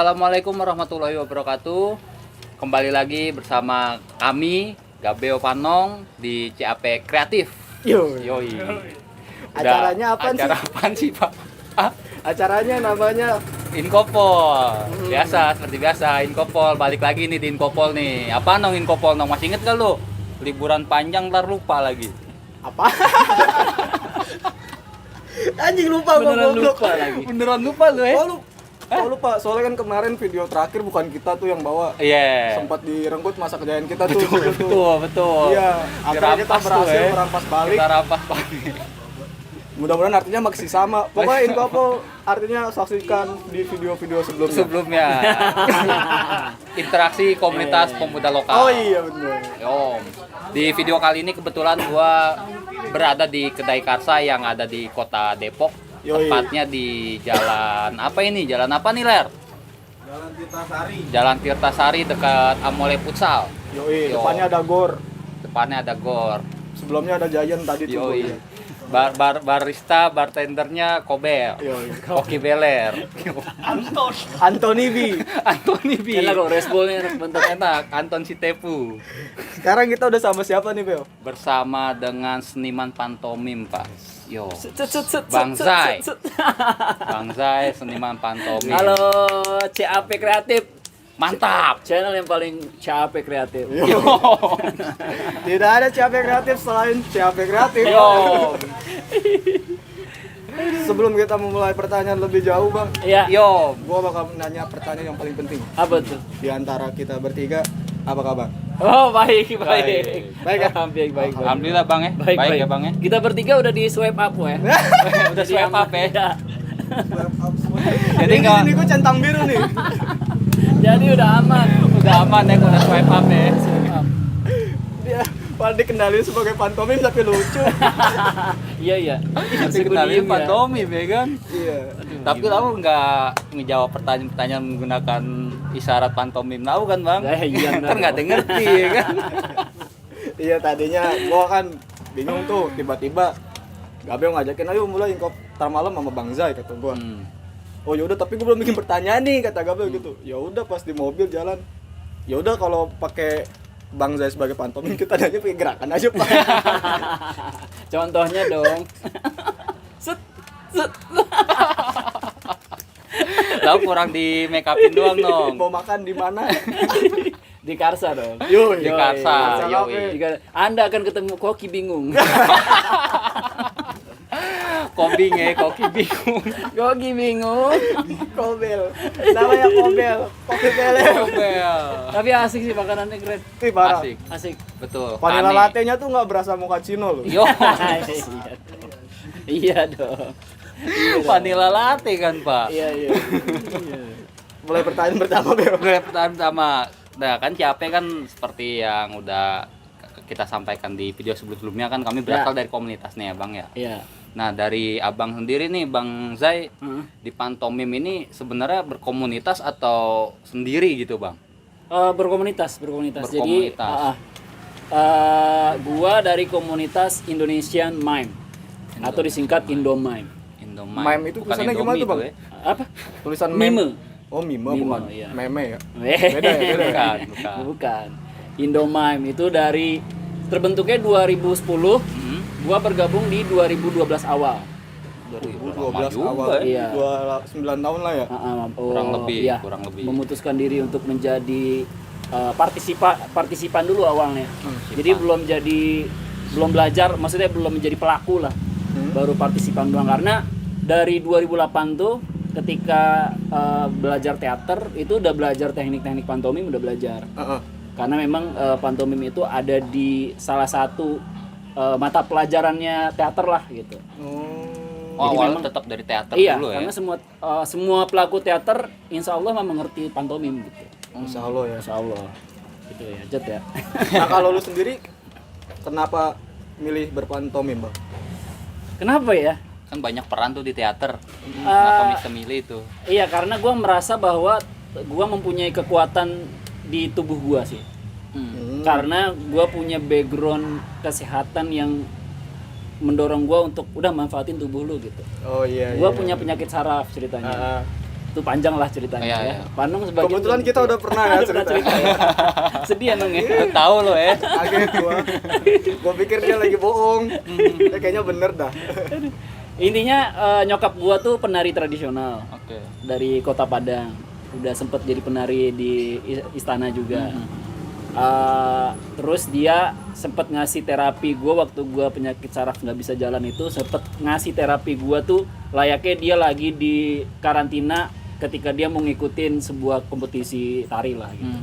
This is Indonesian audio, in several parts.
Assalamualaikum warahmatullahi wabarakatuh. Kembali lagi bersama kami Gabeo Panong di CAP Kreatif. Yoi. Acaranya apaan sih? Acara apaan sih, Pak? Acaranya namanya Inkopol. Biasa, seperti biasa Inkopol. Balik lagi nih di Inkopol nih. Apa nong Inkopol nong? Masih inget gak lu? Liburan panjang ntar lupa lagi. apa? Anjing lupa gua Beneran goblok. lupa lagi. Beneran lupa lu ya? Lupa. Soalnya kan kemarin video terakhir bukan kita tuh yang bawa. Iya. Sempat direnggut masa kejayaan kita tuh. Betul. Iya, akhirnya kita Dirampas tuh, berhasil ya. merampas balik. Kita rampas balik. Mudah-mudahan artinya masih sama. Pokoknya Inkopol artinya saksikan di video-video sebelumnya. Sebelumnya interaksi komunitas pemuda lokal. Oh iya benar. Om. Di video kali ini kebetulan gua berada di Kedai Karsa yang ada di Kota Depok. Yoi. Tepatnya di jalan apa ini? Jalan apa nih, Ler? Jalan Tirtasari. Jalan Tirtasari dekat Amole Futsal. Yoi, Yo. depannya ada gor. Depannya ada gor. Sebelumnya ada Giant tadi tuh. Yoi. Barista, bartendernya Kobel. Yoi. Koki Beler. Anthony B. Antoni B. Enak kok responnya enak bentar. Enak, Anton Sitepu. Sekarang kita udah sama siapa nih, Bel? Bersama dengan seniman pantomim, Pak. Yo. Set, set, set, Bang set, Zai. set, set. Bang Zai, seniman pantomim. Halo CAP Kreatif, Mantap. channel yang paling CAP Kreatif. Yo. Tidak ada CAP kreatif selain CAP kreatif. Yo. Sebelum kita memulai pertanyaan lebih jauh, Bang, Iya. Yo. gua bakal nanya pertanyaan yang paling penting. Apa tuh? Di antara kita bertiga, apa kabar? Oh baik. Baik ya? Baik. Alhamdulillah, Bang ya. Baik ya, Bang ya. Kita bertiga udah di swipe up ya. Udah swipe up ya. Iya. Jadi Ini enggak gua centang biru nih. Jadi udah aman. udah aman ya udah swipe up ya. Swipe up. Dia padahal dikenalin sebagai pantomim tapi lucu. Iya. Masih kenalin pantomim ya kan. Iya. Tapi kamu nggak ngejawab pertanyaan-pertanyaan menggunakan isyarat pantomim tahu kan, Bang? Iya, Ntar nggak ada ngerti ya kan. Iya, tadinya gua kan bingung tuh, tiba-tiba Gabeo ngajakin ayo mulai Inkop tar malam sama Bang Zai kata gua. Oh ya udah, tapi gue belum bikin pertanyaan nih kata Gabel gitu. Ya udah pas di mobil jalan. Ya udah kalau pakai Bang Zai sebagai pantomim kita nanya pakai gerakan aja, Pak. Contohnya dong. Set. Tahu kurang di make upin doang dong. Mau makan di mana? Di Karsa dong. Yoi. Di Karsa. Karsa, Yoi. oke. Jika Anda akan ketemu koki bingung. Koki bingung. Koki bingung. Kobel. Namanya Kobel. Kopi Bele. Kobel. Tapi asik sih makanannya keren. Ih, parah. Asik. Asik. Betul. Vanilla Kane. latte-nya tuh nggak berasa mochaccino loh. Yo. Iya dong. Vanilla latte kan, Pak. Iya. Mulai pertanyaan pertama, Bel. Mulai pertanyaan pertama. Nah, kan CAP kan seperti yang udah kita sampaikan di video sebelumnya kan kami berasal dari komunitas nih ya, Bang ya. Iya. Nah, dari Abang sendiri nih, Bang Zai, di pantomim ini sebenarnya berkomunitas atau sendiri gitu, Bang? Berkomunitas. Jadi Berkomunitas. gua dari komunitas Indonesian Mime atau disingkat Indomime. Indomime. Mime itu Bukan tulisannya gimana Indomie tuh, Bang? ya. Apa? Tulisan Mime. Oh, mime Mime, bukan. iya. Meme ya. Beda Bukan. Bukan. Indomime itu dari terbentuknya 2010. Gua bergabung di 2012 awal. 2012 juga awal. ya. 9 tahun lah ya. Kurang lebih, iya. kurang lebih. Memutuskan diri untuk menjadi partisipan dulu awalnya. Jadi belum belajar, maksudnya belum menjadi pelaku lah. Baru partisipan doang karena dari 2008 tuh ketika belajar teater itu udah belajar teknik-teknik pantomim, udah belajar. Karena memang pantomim itu ada di salah satu mata pelajarannya teater lah gitu. Oh, Jadi awalnya memang- tetap dari teater Iya, dulu ya. karena semua pelaku teater insya Allah mah mengerti pantomim gitu. Insya Allah ya. Insya Allah. Gitu ya, Jet ya. Nah, kalau lu sendiri kenapa milih berpantomim, Bang? Kenapa ya? Kan banyak peran tuh di teater. Kenapa bisa milih itu? Iya, karena gue merasa bahwa gue mempunyai kekuatan di tubuh gue sih. Karena gue punya background kesehatan yang mendorong gue untuk udah manfaatin tubuh lu gitu. Oh iya. Gue punya penyakit saraf ceritanya. Itu panjang lah ceritanya Iya, ya. iya. Panung sebagian Kebetulan kita udah pernah ya Ada pernah cerita ya. Sedih emang ya. Lu tahu lo ya. Kaget gua pikir dia lagi bohong. Kayaknya bener dah. Intinya nyokap gua tuh penari tradisional Oke. dari Kota Padang. Udah sempet jadi penari di istana juga. Terus dia sempet ngasih terapi gua waktu gua penyakit saraf nggak bisa jalan itu, sempet ngasih terapi gua tuh layaknya dia lagi di karantina ketika dia mau ngikutin sebuah kompetisi tari lah gitu.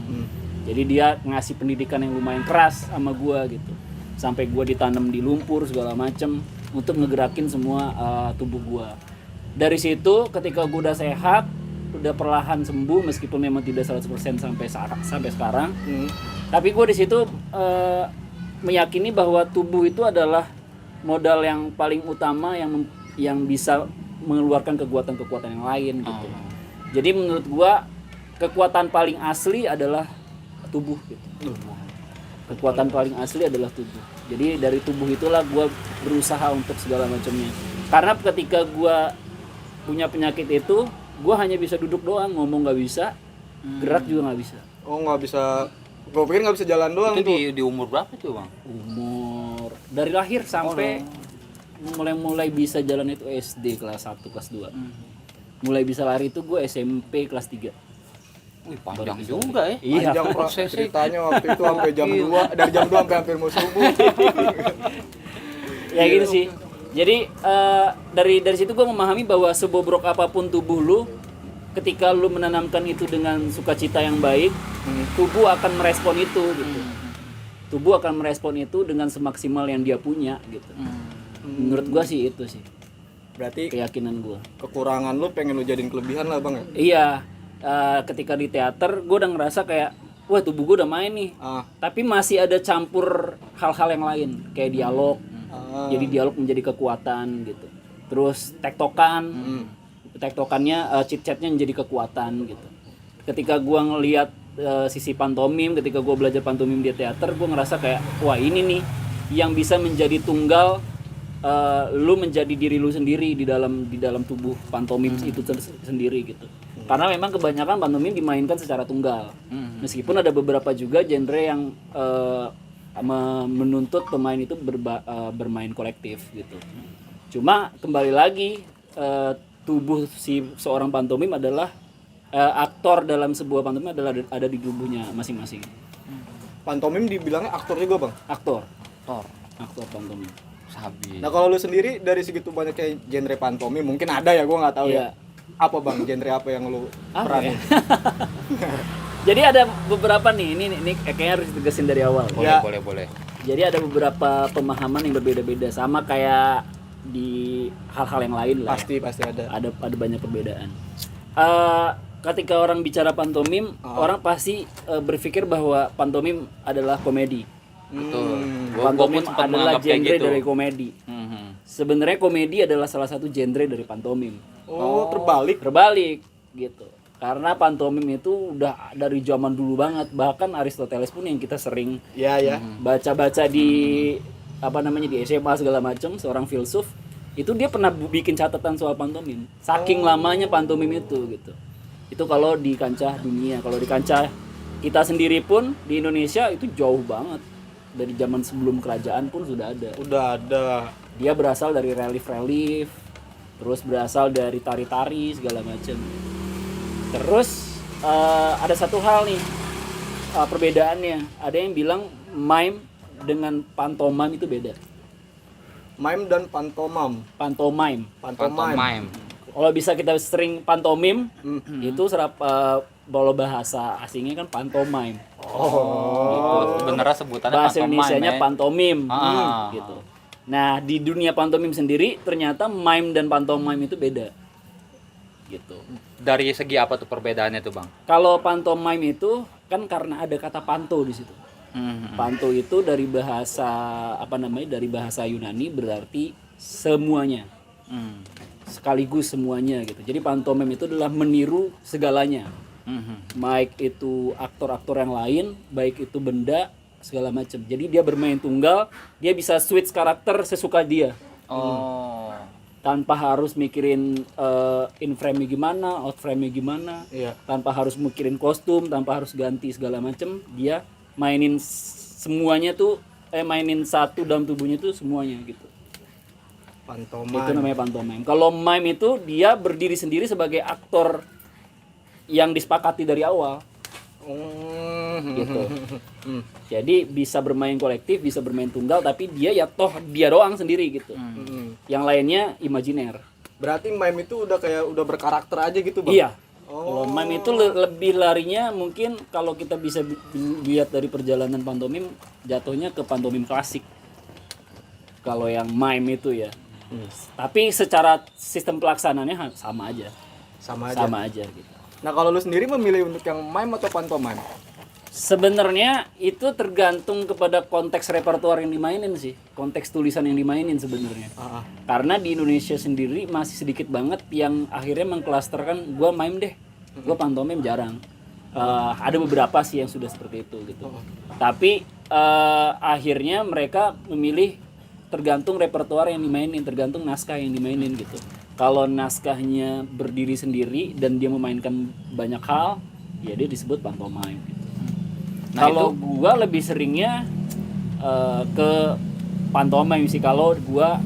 Jadi dia ngasih pendidikan yang lumayan keras sama gua gitu. Sampai gua ditanam di lumpur segala macem untuk ngegerakin semua tubuh gua. Dari situ ketika gua udah sehat, udah perlahan sembuh meskipun memang tidak 100% sampai sekarang. Tapi gua di situ meyakini bahwa tubuh itu adalah modal yang paling utama yang bisa mengeluarkan kekuatan-kekuatan yang lain gitu. Jadi menurut gua kekuatan paling asli adalah tubuh gitu. Kekuatan paling asli adalah tubuh. Jadi dari tubuh itulah gua berusaha untuk segala macamnya. Karena ketika gua punya penyakit itu, gua hanya bisa duduk doang, ngomong nggak bisa, gerak juga nggak bisa. Oh, nggak bisa. Gua pikir nggak bisa jalan doang Itu tuh. di umur berapa tuh, Bang? Umur dari lahir sampai mulai bisa jalan itu SD kelas 1, kelas 2. Mulai bisa lari itu gue SMP kelas 3. Wih, panjang juga ya. Iya. Panjang Pak, prosesnya. ceritanya waktu itu sampai jam 2, dari jam 2 sampai hampir mau subuh. Ya gitu sih. Jadi dari situ gue memahami bahwa sebobrok apapun tubuh lu, ketika lu menanamkan itu dengan sukacita yang baik, tubuh akan merespon itu gitu. Tubuh akan merespon itu dengan semaksimal yang dia punya gitu. Menurut gue sih itu sih Berarti keyakinan gue. kekurangan lu pengen lu jadiin kelebihan lah, Bang ya? Iya, ketika di teater gue udah ngerasa kayak, wah tubuh gue udah main nih. Tapi masih ada campur hal-hal yang lain, kayak dialog. Jadi dialog menjadi kekuatan gitu. Terus tektokan, tektokannya, chit-chatnya menjadi kekuatan gitu. Ketika gue ngelihat sisi pantomim, ketika gue belajar pantomim di teater, gue ngerasa kayak, wah ini nih yang bisa menjadi tunggal. Lu menjadi diri lu sendiri di dalam tubuh pantomim itu sendiri gitu. Karena memang kebanyakan pantomim dimainkan secara tunggal. Meskipun ada beberapa juga genre yang menuntut pemain itu bermain kolektif gitu. Cuma kembali lagi tubuh si seorang pantomim adalah aktor dalam sebuah pantomim adalah ada di tubuhnya masing-masing. Pantomim dibilangnya aktor juga, Bang? Aktor pantomim. Sabi. Nah, kalau lu sendiri dari segitu banyak kayak genre pantomim, mungkin ada ya, gua nggak tahu Iya. ya. Apa, Bang, genre apa yang lu peranin? Jadi ada beberapa nih, ini kayaknya harus ditegasin dari awal. Boleh. Jadi ada beberapa pemahaman yang berbeda-beda, sama kayak di hal-hal yang lain lah. Pasti ada. Ada banyak perbedaan. Ketika orang bicara pantomim, orang pasti berpikir bahwa pantomim adalah komedi. Betul. Pantomim sempat adalah menganggap kayak genre gitu. dari komedi. Sebenarnya komedi adalah salah satu genre dari pantomim. Oh, terbalik. Terbalik gitu. Karena pantomim itu udah dari zaman dulu banget. Bahkan Aristoteles pun yang kita sering Ya. baca-baca di di SMA segala macam, seorang filsuf, itu dia pernah bikin catatan soal pantomim. Saking lamanya pantomim itu gitu. Itu kalau di kancah dunia, kalau di kancah kita sendiri pun di Indonesia itu jauh banget. Dari zaman sebelum kerajaan pun sudah ada. Udah ada. Dia berasal dari relief, terus berasal dari tari-tari segala macam. Terus ada satu hal nih perbedaannya. Ada yang bilang mime dengan pantomime itu beda. Mime dan pantomim. Pantomime. Pantomime. Kalau bisa kita sering pantomim, itu kalau bahasa asingnya kan pantomime. Oh, beneran sebutannya Bahasa pantomime, Indonesianya ya? pantomim, Ah. gitu. Nah di dunia pantomim sendiri ternyata mime dan pantomime itu beda, gitu. Dari segi apa tuh perbedaannya tuh, Bang? Kalau pantomime itu kan karena ada kata panto di situ. Panto itu dari bahasa dari bahasa Yunani berarti semuanya, sekaligus semuanya gitu. Jadi pantomime itu adalah meniru segalanya. Baik itu aktor-aktor yang lain, baik itu benda, segala macam. Jadi dia bermain tunggal, dia bisa switch karakter sesuka dia. Oh. tanpa harus mikirin in frame-nya gimana, out frame-nya gimana, Iya. tanpa harus mikirin kostum, tanpa harus ganti segala macem, dia mainin semuanya tuh, mainin satu dalam tubuhnya tuh semuanya gitu. Pantomime. Itu namanya pantomime. Kalau mime itu dia berdiri sendiri sebagai aktor yang disepakati dari awal. Gitu. Jadi bisa bermain kolektif, bisa bermain tunggal, tapi dia ya toh dia doang sendiri gitu. Yang lainnya imajiner. Berarti mime itu udah kayak udah berkarakter aja gitu, Bang? Iya. Kalau mime itu lebih larinya mungkin kalau kita bisa lihat dari perjalanan pantomim jatuhnya ke pantomim klasik. Kalau yang mime itu ya. Tapi secara sistem pelaksanaannya sama aja. Sama aja. Sama aja gitu. Nah, kalau lu sendiri memilih untuk yang mime atau pantomime? Sebenarnya itu tergantung kepada konteks repertoar yang dimainin sih, konteks tulisan yang dimainin sebenarnya. Karena di Indonesia sendiri masih sedikit banget yang akhirnya mengklasterkan gua mime deh, gua pantomim jarang. Ada beberapa sih yang sudah seperti itu gitu. Tapi akhirnya mereka memilih tergantung repertoar yang dimainin, tergantung naskah yang dimainin gitu. Kalau naskahnya berdiri sendiri dan dia memainkan banyak hal, ya dia disebut pantomime. Gitu. Nah, Kalau gua lebih seringnya ke pantomime sih kalau gua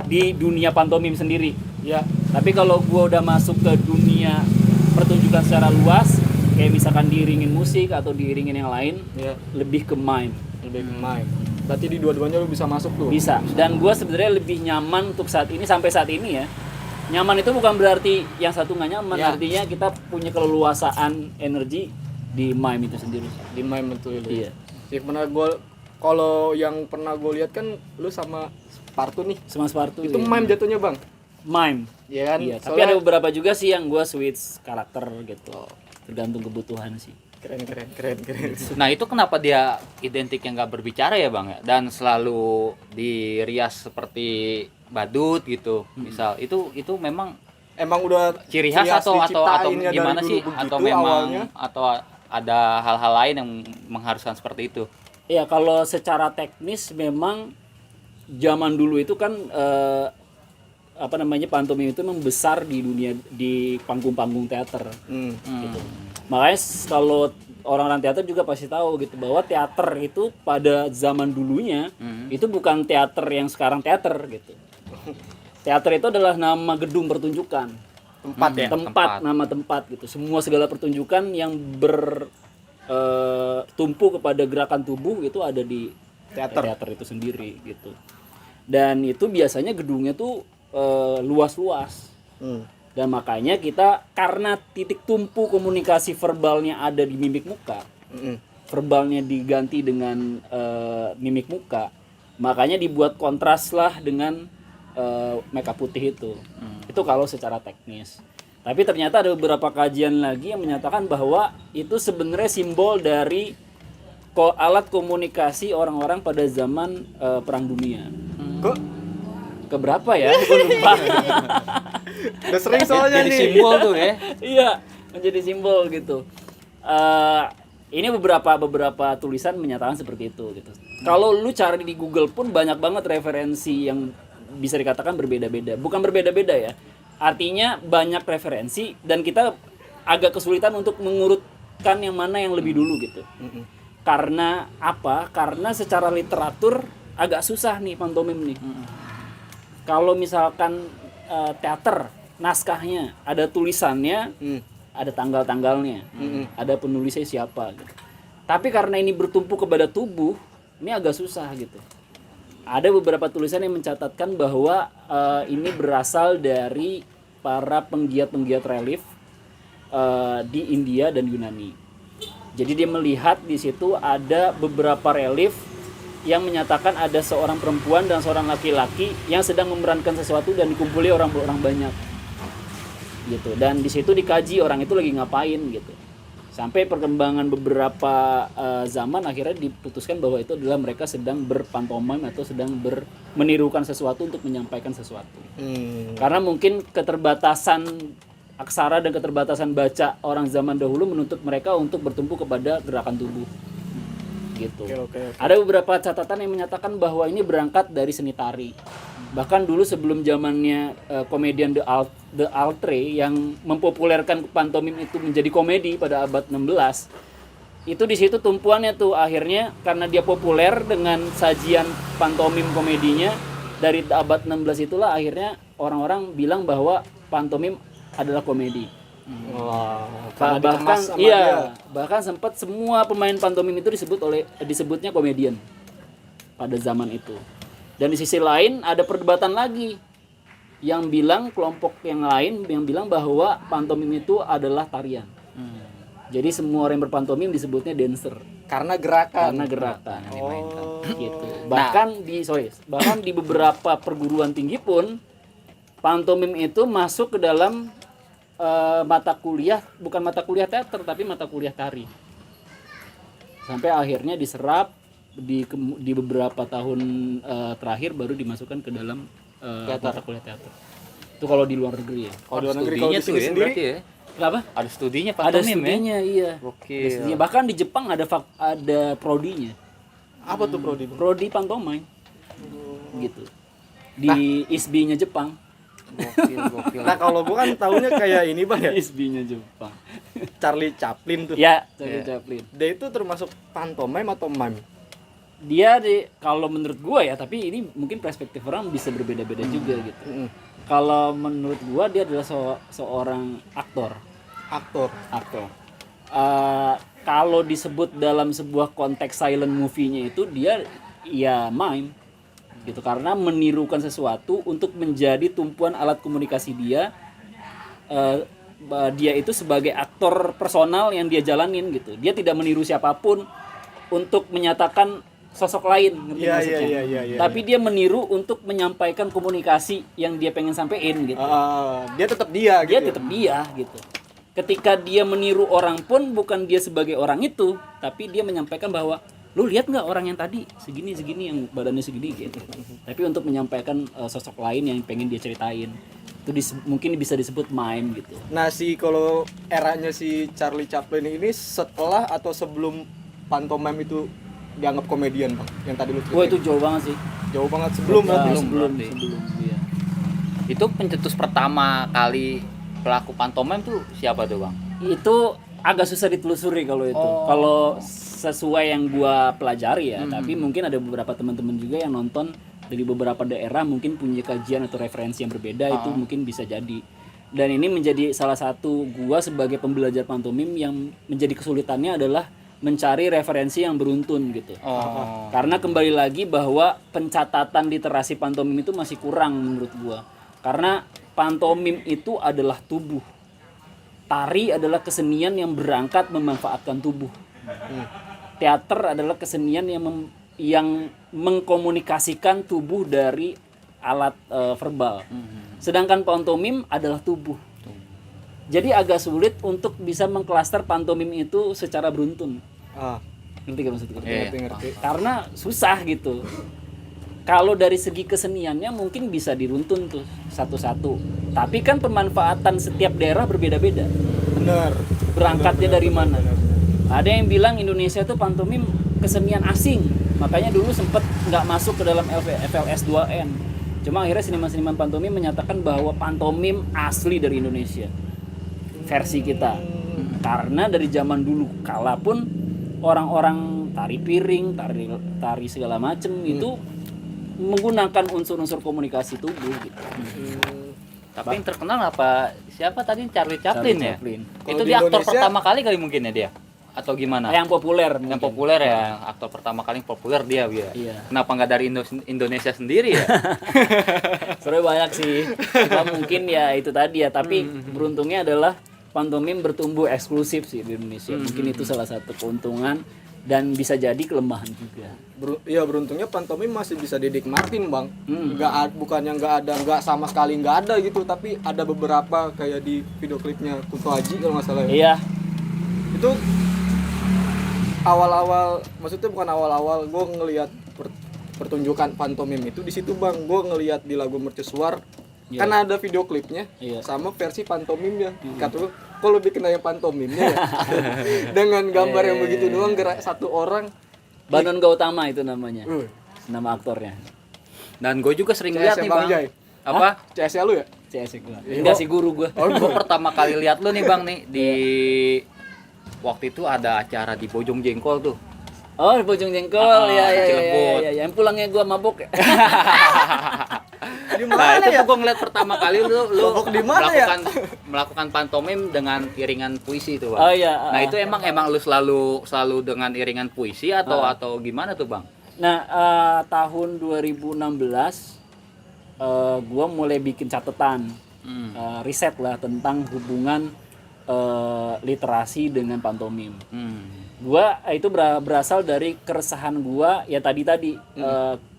di dunia pantomim sendiri. Ya, tapi kalau gua udah masuk ke dunia pertunjukan secara luas, kayak misalkan diiringin musik atau diiringin yang lain, Iya. lebih ke mime. Lebih ke mime. Berarti di dua-duanya lu bisa masuk tuh? Bisa. Dan gua sebenarnya lebih nyaman untuk saat ini sampai saat ini ya. Nyaman itu bukan berarti yang satu nggak nyaman, Ya. artinya kita punya keleluasaan energi di mime itu sendiri. Di mime itu lu. Iya. Yang pernah kalau yang pernah gue lihat kan lu sama Spartu nih. Sama Spartu. Itu ya. mime jatuhnya, Bang. Mime. Iya kan? Iya, tapi ada beberapa juga sih yang gua switch karakter gitu. Tergantung kebutuhan sih. keren. Nah itu kenapa dia identiknya nggak berbicara ya bang ya, dan selalu dirias seperti badut gitu misal, itu memang Emang udah ciri khas atau diciptain ya gimana dari sih, dulu atau begitu memang awalnya? atau ada hal-hal lain yang mengharuskan seperti itu? Iya, kalau secara teknis memang zaman dulu itu kan pantomim itu membesar di dunia, di panggung-panggung teater. Gitu. Makanya kalau orang-orang teater juga pasti tahu gitu bahwa teater itu pada zaman dulunya itu bukan teater yang sekarang teater gitu. Teater itu adalah nama gedung pertunjukan. Tempat ya? Tempat, nama tempat gitu. Semua segala pertunjukan yang bertumpu kepada gerakan tubuh itu ada di teater itu sendiri gitu. Dan itu biasanya gedungnya tuh luas-luas. Dan makanya kita, karena titik tumpu komunikasi verbalnya ada di mimik muka, verbalnya diganti dengan mimik muka, makanya dibuat kontras lah dengan makeup putih itu. Itu kalau secara teknis. Tapi ternyata ada beberapa kajian lagi yang menyatakan bahwa itu sebenarnya simbol dari alat komunikasi orang-orang pada zaman Perang Dunia. Keberapa ya? Gue lupa. Udah sering soalnya Jadi nih. simbol tuh ya. Iya, menjadi simbol gitu. Ini beberapa tulisan menyatakan seperti itu gitu. Kalau lu cari di Google pun banyak banget referensi yang bisa dikatakan berbeda-beda. Bukan berbeda-beda ya. Artinya banyak referensi dan kita agak kesulitan untuk mengurutkan yang mana yang lebih dulu gitu. Karena apa? Karena secara literatur agak susah nih pantomim nih. Kalau misalkan teater, naskahnya ada tulisannya, ada tanggal-tanggalnya, ada penulisnya siapa gitu. Tapi karena ini bertumpu kepada tubuh, ini agak susah gitu. Ada beberapa tulisan yang mencatatkan bahwa ini berasal dari para penggiat-penggiat relief di India dan Yunani. Jadi dia melihat di situ ada beberapa relief yang menyatakan ada seorang perempuan dan seorang laki-laki yang sedang memerankan sesuatu dan dikumpuli orang-orang banyak gitu. Dan di situ dikaji orang itu lagi ngapain gitu. Sampai perkembangan beberapa zaman akhirnya diputuskan bahwa itu adalah mereka sedang berpantomim atau sedang menirukan sesuatu untuk menyampaikan sesuatu. Karena mungkin keterbatasan aksara dan keterbatasan baca orang zaman dahulu menuntut mereka untuk bertumpu kepada gerakan tubuh. Gitu. Oke. Ada beberapa catatan yang menyatakan bahwa ini berangkat dari seni tari. Bahkan dulu sebelum zamannya komedian The Altre yang mempopulerkan pantomim itu menjadi komedi pada abad 16, itu di situ tumpuannya tuh akhirnya karena dia populer dengan sajian pantomim komedinya dari abad 16 itulah akhirnya orang-orang bilang bahwa pantomim adalah komedi. Wah, karena dikemas Bahkan sama iya, dia. bahkan sempat semua pemain pantomim itu disebutnya komedian pada zaman itu. Dan di sisi lain ada perdebatan lagi yang bilang kelompok yang lain yang bilang bahwa pantomim itu adalah tarian. Jadi semua orang yang berpantomim disebutnya dancer Karena gerakan. karena gerakan. Oh. Gitu. Bahkan di beberapa perguruan tinggi pun pantomim itu masuk ke dalam mata kuliah, bukan mata kuliah teater tapi mata kuliah tari. Sampai akhirnya diserap di beberapa tahun terakhir baru dimasukkan ke dalam mata kuliah teater. Itu kalau di luar negeri ya. Kalau di luar negeri, kalau di sini sendiri berarti ya. Kenapa? Ada studinya Ada pantomim ya. studinya, iya. Oke. Ada studinya. Bahkan di Jepang ada prodinya. apa tuh Prodi? Prodi pantomime. Gitu. Di ISB-nya Jepang. Gokil. Nah kalau gua kan tahunya kayak ini bang ya, ISB-nya Jepang. Charlie Chaplin tuh. Ya, Charlie Chaplin. Dia itu termasuk pantomime atau mime? Kalau menurut gua ya, tapi ini mungkin perspektif orang bisa berbeda-beda juga gitu. Mm-mm. Kalau menurut gua dia adalah seorang aktor. Aktor. Kalau disebut dalam sebuah konteks silent movie-nya itu dia ya mime gitu karena menirukan sesuatu untuk menjadi tumpuan alat komunikasi dia. Dia itu sebagai aktor personal yang dia jalanin gitu. Dia tidak meniru siapapun untuk menyatakan sosok lain, ngerti Iya, maksudnya? iya. Tapi dia meniru untuk menyampaikan komunikasi yang dia pengen sampein gitu. Dia tetap dia gitu. Dia tetap dia gitu. Ketika dia meniru orang pun bukan dia sebagai orang itu, tapi dia menyampaikan bahwa lu lihat nggak orang yang tadi segini yang badannya segini gitu. Tapi untuk menyampaikan sosok lain yang pengen dia ceritain itu mungkin bisa disebut mime gitu. Nah kalau eranya si Charlie Chaplin ini setelah atau sebelum pantomime itu dianggap komedian bang? Yang tadi lu Wah ceritain. itu jauh banget sih. Jauh banget sebelum Ya, berarti. sebelum berarti. iya. Itu pencetus pertama kali pelaku pantomime tuh siapa tuh, Bang? Itu agak susah ditelusuri kalau itu. Kalau sesuai yang gua pelajari ya, tapi mungkin ada beberapa teman-teman juga yang nonton dari beberapa daerah mungkin punya kajian atau referensi yang berbeda, itu mungkin bisa jadi. Dan ini menjadi salah satu gua sebagai pembelajar pantomim yang menjadi kesulitannya adalah mencari referensi yang beruntun gitu. Karena kembali lagi bahwa pencatatan literasi pantomim itu masih kurang menurut gua. Karena pantomim itu adalah tubuh. Tari adalah kesenian yang berangkat memanfaatkan tubuh. Teater adalah kesenian yang mengkomunikasikan tubuh dari alat verbal. Sedangkan pantomim adalah tubuh. Jadi agak sulit untuk bisa mengklaster pantomim itu secara beruntun. Ngerti gak maksudnya? Ngerti. Karena susah gitu. Kalau dari segi keseniannya mungkin bisa diruntun tuh satu-satu. Tapi kan pemanfaatan setiap daerah berbeda-beda. Bener. Berangkatnya dari mana? Ada yang bilang Indonesia itu pantomim kesenian asing. Makanya dulu sempat nggak masuk ke dalam FLS 2N. Cuma akhirnya seniman-seniman pantomim menyatakan bahwa pantomim asli dari Indonesia. Versi kita. Karena dari zaman dulu kala pun orang-orang tari piring, tari segala macem itu menggunakan unsur-unsur komunikasi tubuh gitu. Tapi yang terkenal apa? Siapa tadi? Charlie Chaplin ya? Chaplin. Itu Kalau dia di aktor Indonesia- pertama kali mungkin ya dia? Atau gimana? Yang populer Yang mungkin. populer ya, aktor pertama kali yang populer dia. Iya. Kenapa nggak dari Indonesia sendiri ya? Sebenarnya banyak sih. Cuma mungkin ya itu tadi ya, tapi beruntungnya adalah pantomim bertumbuh eksklusif sih di Indonesia. Mungkin itu salah satu keuntungan dan bisa jadi kelemahan juga. Iya beruntungnya pantomim masih bisa dinikmatin bang. Bukannya nggak sama sekali nggak ada gitu, tapi ada beberapa kayak di video klipnya Kunto Aji kalau nggak salah ya. Iya. Itu awal-awal, maksudnya bukan awal-awal, gue ngelihat pertunjukan pantomim itu di situ bang. Gue ngelihat di lagu Mercusuar kan ada video klipnya sama versi pantomimnya. Kata gue, kok lebih kena yang pantomimnya ya? Dengan gambar yang begitu doang, gerak satu orang. Banon Gautama itu namanya. Nama aktornya. Dan gue juga sering lihat CS nih Bang bang. Jai. Apa? CS lu ya? CS gua. Enggak sih guru gua. Gue pertama kali lihat lu nih bang nih di waktu itu ada acara di Bojong Jengkol tuh. Oh, di Bojong Jengkol. Cilegon. Ya. Yang pulangnya gua mabuk. Di Nah mana itu ya? tuh gue ngeliat pertama kali lu Mabok di mana ya? melakukan pantomim dengan iringan puisi tuh bang. Oh iya. Nah itu emang lu selalu dengan iringan puisi atau gimana tuh bang? Nah, tahun 2016 gua mulai bikin catatan. Riset lah tentang hubungan literasi dengan pantomim. Gua itu berasal dari keresahan gua ya tadi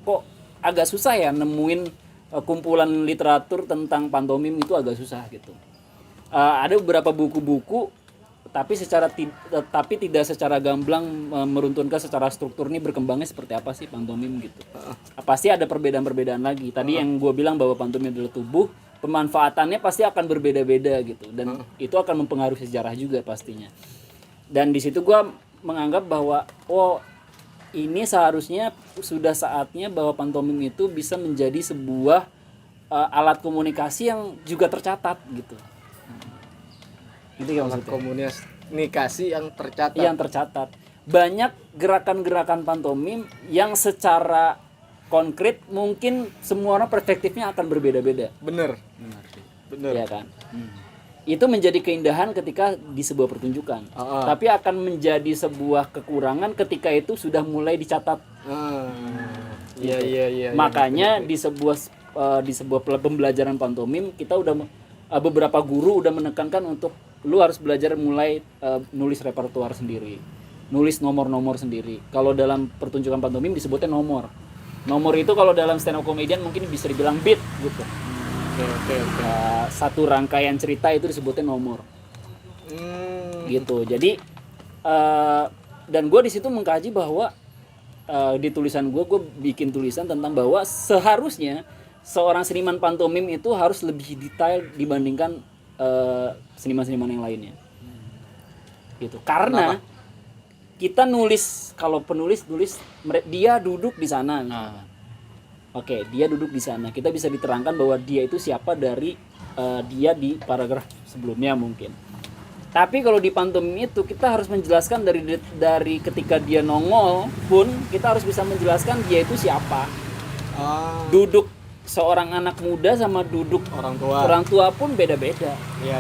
kok agak susah ya nemuin kumpulan literatur tentang pantomim itu agak susah gitu. Ada beberapa buku-buku tapi tidak secara gamblang meruntunkan secara struktur ini berkembangnya seperti apa sih pantomim gitu. Pasti ada perbedaan-perbedaan lagi. Tadi yang gue bilang bahwa pantomim adalah tubuh, pemanfaatannya pasti akan berbeda-beda gitu dan itu akan mempengaruhi sejarah juga pastinya. Dan di situ gue menganggap bahwa ini seharusnya sudah saatnya bahwa pantomim itu bisa menjadi sebuah alat komunikasi yang juga tercatat gitu. Itu yang maksudnya. Komunikasi yang tercatat. Yang tercatat. Banyak gerakan-gerakan pantomim yang secara konkret mungkin semua orang perspektifnya akan berbeda-beda. Bener. Ya kan? Itu menjadi keindahan ketika di sebuah pertunjukan. Tapi akan menjadi sebuah kekurangan ketika itu sudah mulai dicatat. Iya. Makanya di sebuah pembelajaran pantomim kita udah beberapa guru udah menekankan untuk lu harus belajar mulai nulis repertoire sendiri, nulis nomor-nomor sendiri. Kalau dalam pertunjukan pantomim disebutnya nomor. Nomor itu kalau dalam stand up comedian mungkin bisa dibilang beat gitu. Oke. Satu rangkaian cerita itu disebutnya nomor. Gitu. Jadi dan gue di situ mengkaji bahwa di tulisan gue bikin tulisan tentang bahwa seharusnya seorang seniman pantomim itu harus lebih detail dibandingkan seniman-seniman yang lainnya. Gitu. Karena kita nulis, kalau penulis dia duduk di sana. Oke, dia duduk di sana. Kita bisa diterangkan bahwa dia itu siapa dari dia di paragraf sebelumnya mungkin. Tapi kalau di pantomim itu kita harus menjelaskan dari ketika dia nongol pun kita harus bisa menjelaskan dia itu siapa. Duduk seorang anak muda sama duduk orang tua pun beda-beda. Iya.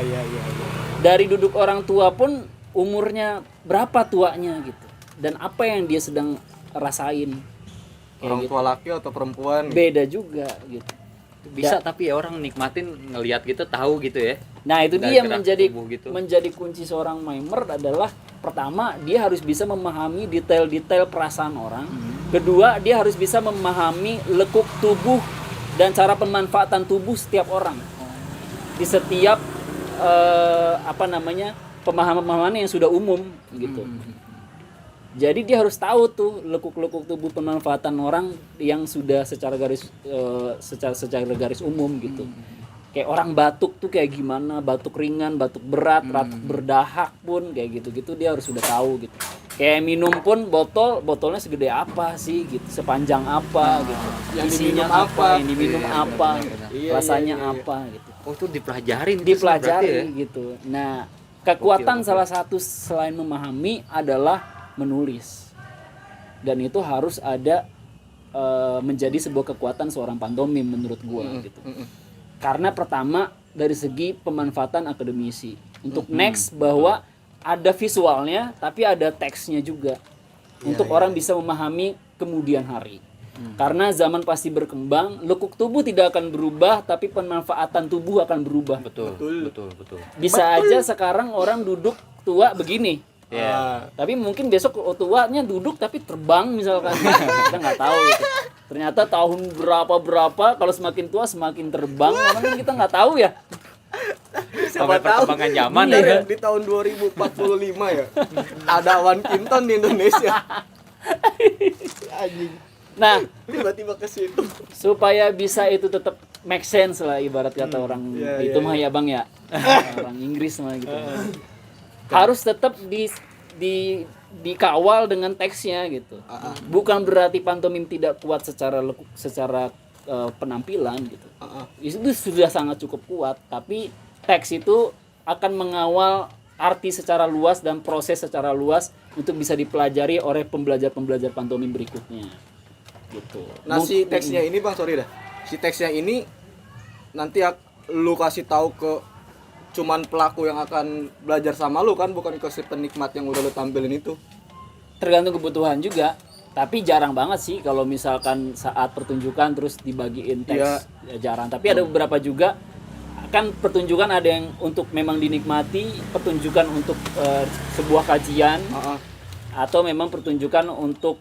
Dari duduk orang tua pun umurnya berapa tuanya gitu. Dan apa yang dia sedang rasain. Orang tua laki atau perempuan. Beda juga gitu. Bisa tapi ya orang nikmatin ngelihat gitu tahu gitu ya. Nah itu Dari dia gerak menjadi tubuh gitu. menjadi kunci seorang mimer adalah pertama dia harus bisa memahami detail-detail perasaan orang. Kedua dia harus bisa memahami lekuk tubuh dan cara pemanfaatan tubuh setiap orang di setiap pemahaman-pemahaman yang sudah umum gitu. Jadi dia harus tahu tuh lekuk-lekuk tubuh pemanfaatan orang yang sudah secara garis umum gitu. Kayak orang batuk tuh kayak gimana, batuk ringan, batuk berat, batuk berdahak pun kayak gitu-gitu dia harus sudah tahu gitu. Kayak minum pun botolnya segede apa sih gitu, sepanjang apa gitu. Yang isinya diminum apa, yang diminum apa, rasanya apa gitu. Oh itu dipelajarin Dipelajari gitu. Nah, kekuatan salah satu selain memahami adalah menulis. Dan itu harus ada menjadi sebuah kekuatan seorang pantomim menurut gua gitu. Karena pertama dari segi pemanfaatan akademisi. Untuk next bahwa ada visualnya tapi ada teksnya juga. Untuk orang bisa memahami kemudian hari. Karena zaman pasti berkembang, lekuk tubuh tidak akan berubah tapi pemanfaatan tubuh akan berubah. Betul. Bisa aja sekarang orang duduk tua begini. Ya. Tapi mungkin besok tuanya duduk tapi terbang misalkan. Kita nggak tahu gitu. Ternyata tahun berapa kalau semakin tua semakin terbang, orang kita nggak tahu ya. Siapa tahu perkembangan zaman ya. ya. Di tahun 2045 ya. Ada awan kinton di Indonesia. Anjing. Nah, Tiba-tiba ke situ. supaya bisa itu tetap make sense lah ibarat kata orang itu mah ya Bang ya. Orang Inggris mah gitu. Harus tetap dikawal dengan teksnya gitu. Bukan berarti pantomim tidak kuat secara penampilan gitu. Heeh. Itu sudah sangat cukup kuat, tapi teks itu akan mengawal arti secara luas dan proses secara luas untuk bisa dipelajari oleh pembelajar-pembelajar pantomim berikutnya. Gitu. Nah, si teksnya ini Bang, sorry dah. Si teksnya ini nanti lu kasih tahu ke cuman pelaku yang akan belajar sama lu kan, bukan ke si penikmat yang udah lu tampilin itu. Tergantung kebutuhan juga, tapi jarang banget sih kalau misalkan saat pertunjukan terus dibagiin teks. Ya, jarang, tapi ada beberapa juga kan pertunjukan ada yang untuk memang dinikmati, pertunjukan untuk sebuah kajian, atau memang pertunjukan untuk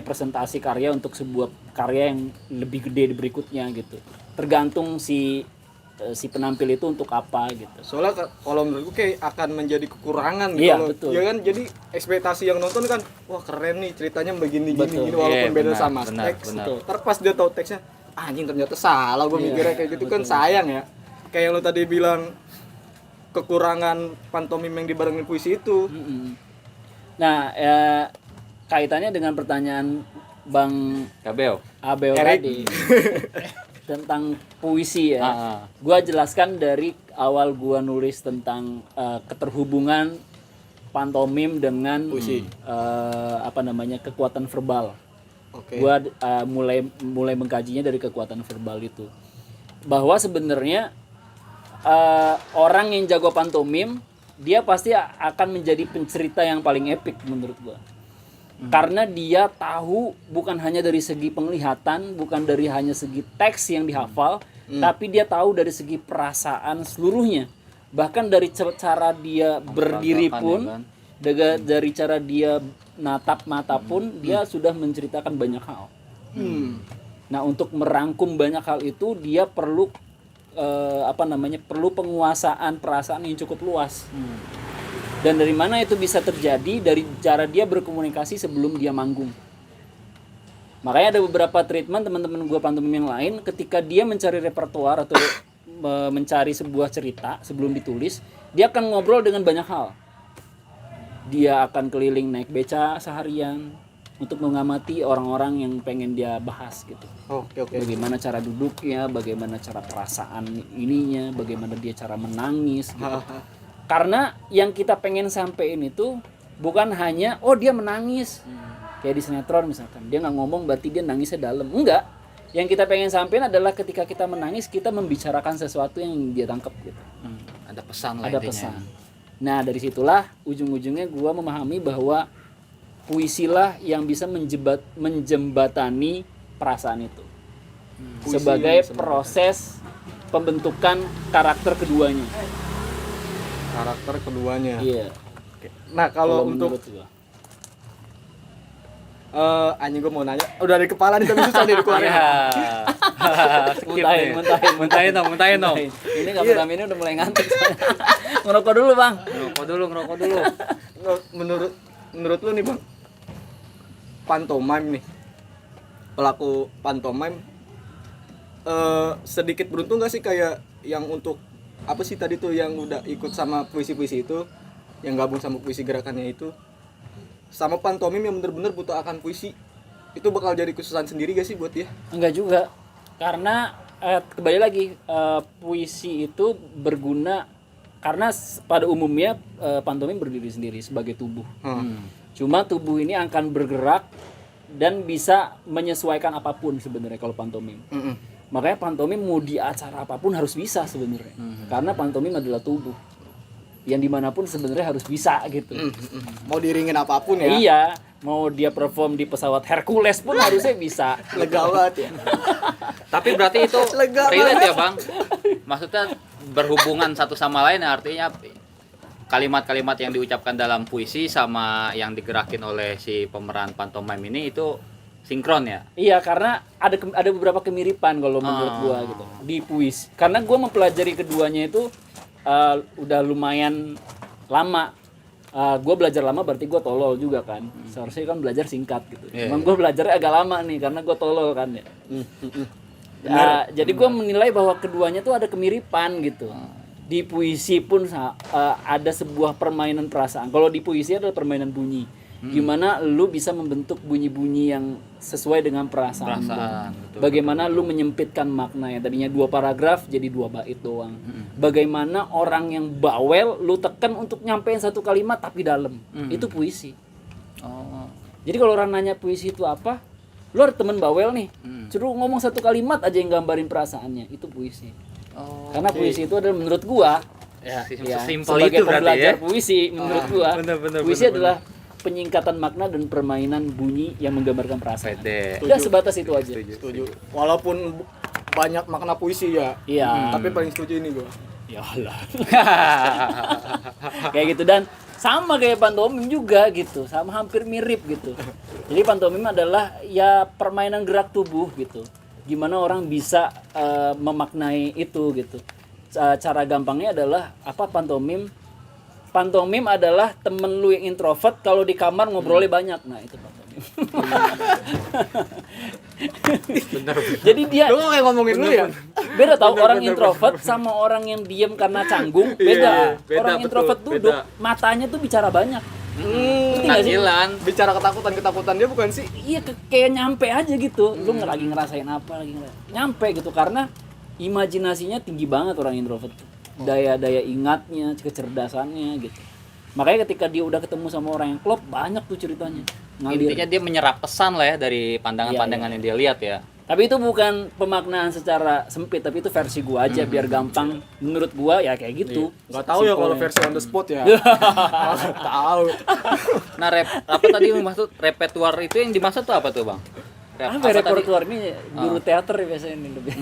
presentasi karya untuk sebuah karya yang lebih gede berikutnya gitu. Tergantung si penampil itu untuk apa gitu. Soalnya kalau menurutku kayak akan menjadi kekurangan gitu. Iya, loh. betul. Ya kan, jadi ekspektasi yang nonton kan, wah keren nih ceritanya begini Betul. gini walaupun Iya, beda benar, sama benar, teks. benar. Ntar pas dia tahu teksnya, anjing ternyata salah, gue Iya, mikirnya kayak gitu. Kan betul. sayang ya. Kayak yang lo tadi bilang kekurangan pantomim yang dibarengin puisi itu. Mm-mm. Nah, kaitannya dengan pertanyaan Bang Kabel. Abel Erik. tadi tentang puisi ya. Ah. Gua jelaskan dari awal gua nulis tentang keterhubungan pantomim dengan Puisi. Kekuatan verbal. Oke. Gua mulai mengkajinya dari kekuatan verbal itu. Bahwa sebenarnya orang yang jago pantomim dia pasti akan menjadi pencerita yang paling epik menurut gua. Karena dia tahu bukan hanya dari segi penglihatan, bukan dari hanya segi teks yang dihafal, tapi dia tahu dari segi perasaan seluruhnya. Bahkan dari cara dia berdiri pun, dari cara dia natap mata pun, dia sudah menceritakan banyak hal. Nah, untuk merangkum banyak hal itu dia perlu perlu penguasaan perasaan yang cukup luas. Dan dari mana itu bisa terjadi? Dari cara dia berkomunikasi sebelum dia manggung. Makanya ada beberapa treatment teman-teman gue pantomim yang lain, ketika dia mencari repertoar atau mencari sebuah cerita sebelum ditulis, dia akan ngobrol dengan banyak hal. Dia akan keliling naik beca seharian untuk mengamati orang-orang yang pengen dia bahas gitu. Oke. Bagaimana cara duduknya, bagaimana cara perasaan ininya, bagaimana dia cara menangis gitu. Karena yang kita pengen sampein itu bukan hanya dia menangis kayak di sinetron misalkan, dia nggak ngomong berarti dia nangisnya dalam. Enggak, yang kita pengen sampein adalah ketika kita menangis kita membicarakan sesuatu yang dia tangkap gitu. Ada pesan lah Ada intinya. pesan. Nah, dari situlah ujung-ujungnya gua memahami bahwa puisilah yang bisa menjembatani perasaan itu. Puisi Sebagai yang proses pembentukan karakter keduanya. Karakter keduanya. Iya. Nah, kalau untuk menurut gua. anjing gue mau nanya, udah dari kepala nih tapi susah nih dikeluarin. Iya. Skip nih. Muntahin dong. Ini kameramen ini udah mulai ngantuk. Ngerokok dulu, Bang. Ngerokok dulu. Menurut lu nih Bang, pantomime nih, pelaku pantomime sedikit beruntung gak sih kayak yang untuk apa sih tadi tuh yang udah ikut sama puisi-puisi itu, yang gabung sama puisi gerakannya itu, sama pantomim yang bener-bener butuh akan puisi, itu bakal jadi kesusahan sendiri gak sih buat dia? Enggak juga. Karena kembali lagi puisi itu berguna karena pada umumnya pantomim berdiri sendiri sebagai tubuh. Cuma tubuh ini akan bergerak dan bisa menyesuaikan apapun sebenarnya kalau pantomim. Makanya pantomim mau di acara apapun harus bisa sebenarnya. Karena pantomim adalah tubuh yang dimanapun sebenarnya harus bisa gitu. Mau diringin apapun ya? Iya, mau dia perform di pesawat Hercules pun harusnya bisa. Lega banget ya. Tapi berarti itu Lega relate ya Bang? Maksudnya berhubungan satu sama lain, artinya kalimat-kalimat yang diucapkan dalam puisi sama yang digerakin oleh si pemeran pantomime ini itu sinkron ya? Iya, karena ada beberapa kemiripan kalau menurut gua gitu di puisi. Karena gua mempelajari keduanya itu udah lumayan lama. Gua belajar lama berarti gua tolol juga kan. Seharusnya kan belajar singkat gitu. Cuman gua belajarnya agak lama nih karena gua tolol kan ya. Jadi gua menilai bahwa keduanya tuh ada kemiripan gitu. Di puisi pun ada sebuah permainan perasaan. Kalau di puisi adalah permainan bunyi. Gimana lu bisa membentuk bunyi-bunyi yang sesuai dengan perasaan lu. betul. Bagaimana lu menyempitkan makna yang tadinya 2 paragraf jadi 2 bait doang. Bagaimana orang yang bawel lu tekan untuk nyampein 1 kalimat tapi dalam. Itu puisi. Oh. Jadi kalau orang nanya puisi itu apa, lu ada temen bawel nih, suruh ngomong 1 kalimat aja yang gambarin perasaannya, itu puisi. Oh. Karena puisi itu adalah menurut gua, Sesimpel sebagai itu berarti pembelajar ya. puisi, menurut gua, bener, puisi adalah penyingkatan makna dan permainan bunyi yang menggambarkan perasaan. Pede. Udah sebatas itu aja. Setuju. Walaupun banyak makna puisi ya. Iya. Tapi paling setuju ini gua. Ya Allah. Kayak gitu, dan sama kayak pantomim juga gitu, sama hampir mirip gitu. Jadi pantomim adalah ya permainan gerak tubuh gitu. Gimana orang bisa memaknai itu gitu. Cara gampangnya adalah apa, pantomim adalah temen lu yang introvert kalau di kamar ngobrolnya banyak. Nah, itu pantomim. Bener. Jadi dia Lu kayak ngomongin lu ya? beda tau, orang introvert sama orang yang diem karena canggung beda. beda, Orang betul, introvert duduk, beda. matanya tuh bicara banyak. Ngerti nggak sih? Tahlilan. Bicara ketakutan dia bukan sih? Iya, kayak nyampe aja gitu. Lu lagi ngerasain apa, nyampe gitu, karena imajinasinya tinggi banget orang introvert tuh. Daya ingatnya, kecerdasannya gitu. Makanya ketika dia udah ketemu sama orang yang klop, banyak tuh ceritanya. Ngalir. Intinya dia menyerap pesan lah ya dari pandangan-pandangan Iya. yang dia lihat ya. Tapi itu bukan pemaknaan secara sempit, tapi itu versi gua aja biar gampang. Menurut gua ya kayak gitu. Nggak tahu ya kalau Simpelnya. versi on the spot ya. Nggak tahu. Nah, apa tadi maksud repertoire itu yang dimaksud tuh apa tuh, Bang? Apa repertoire ini guru teater ya biasanya ini lebih.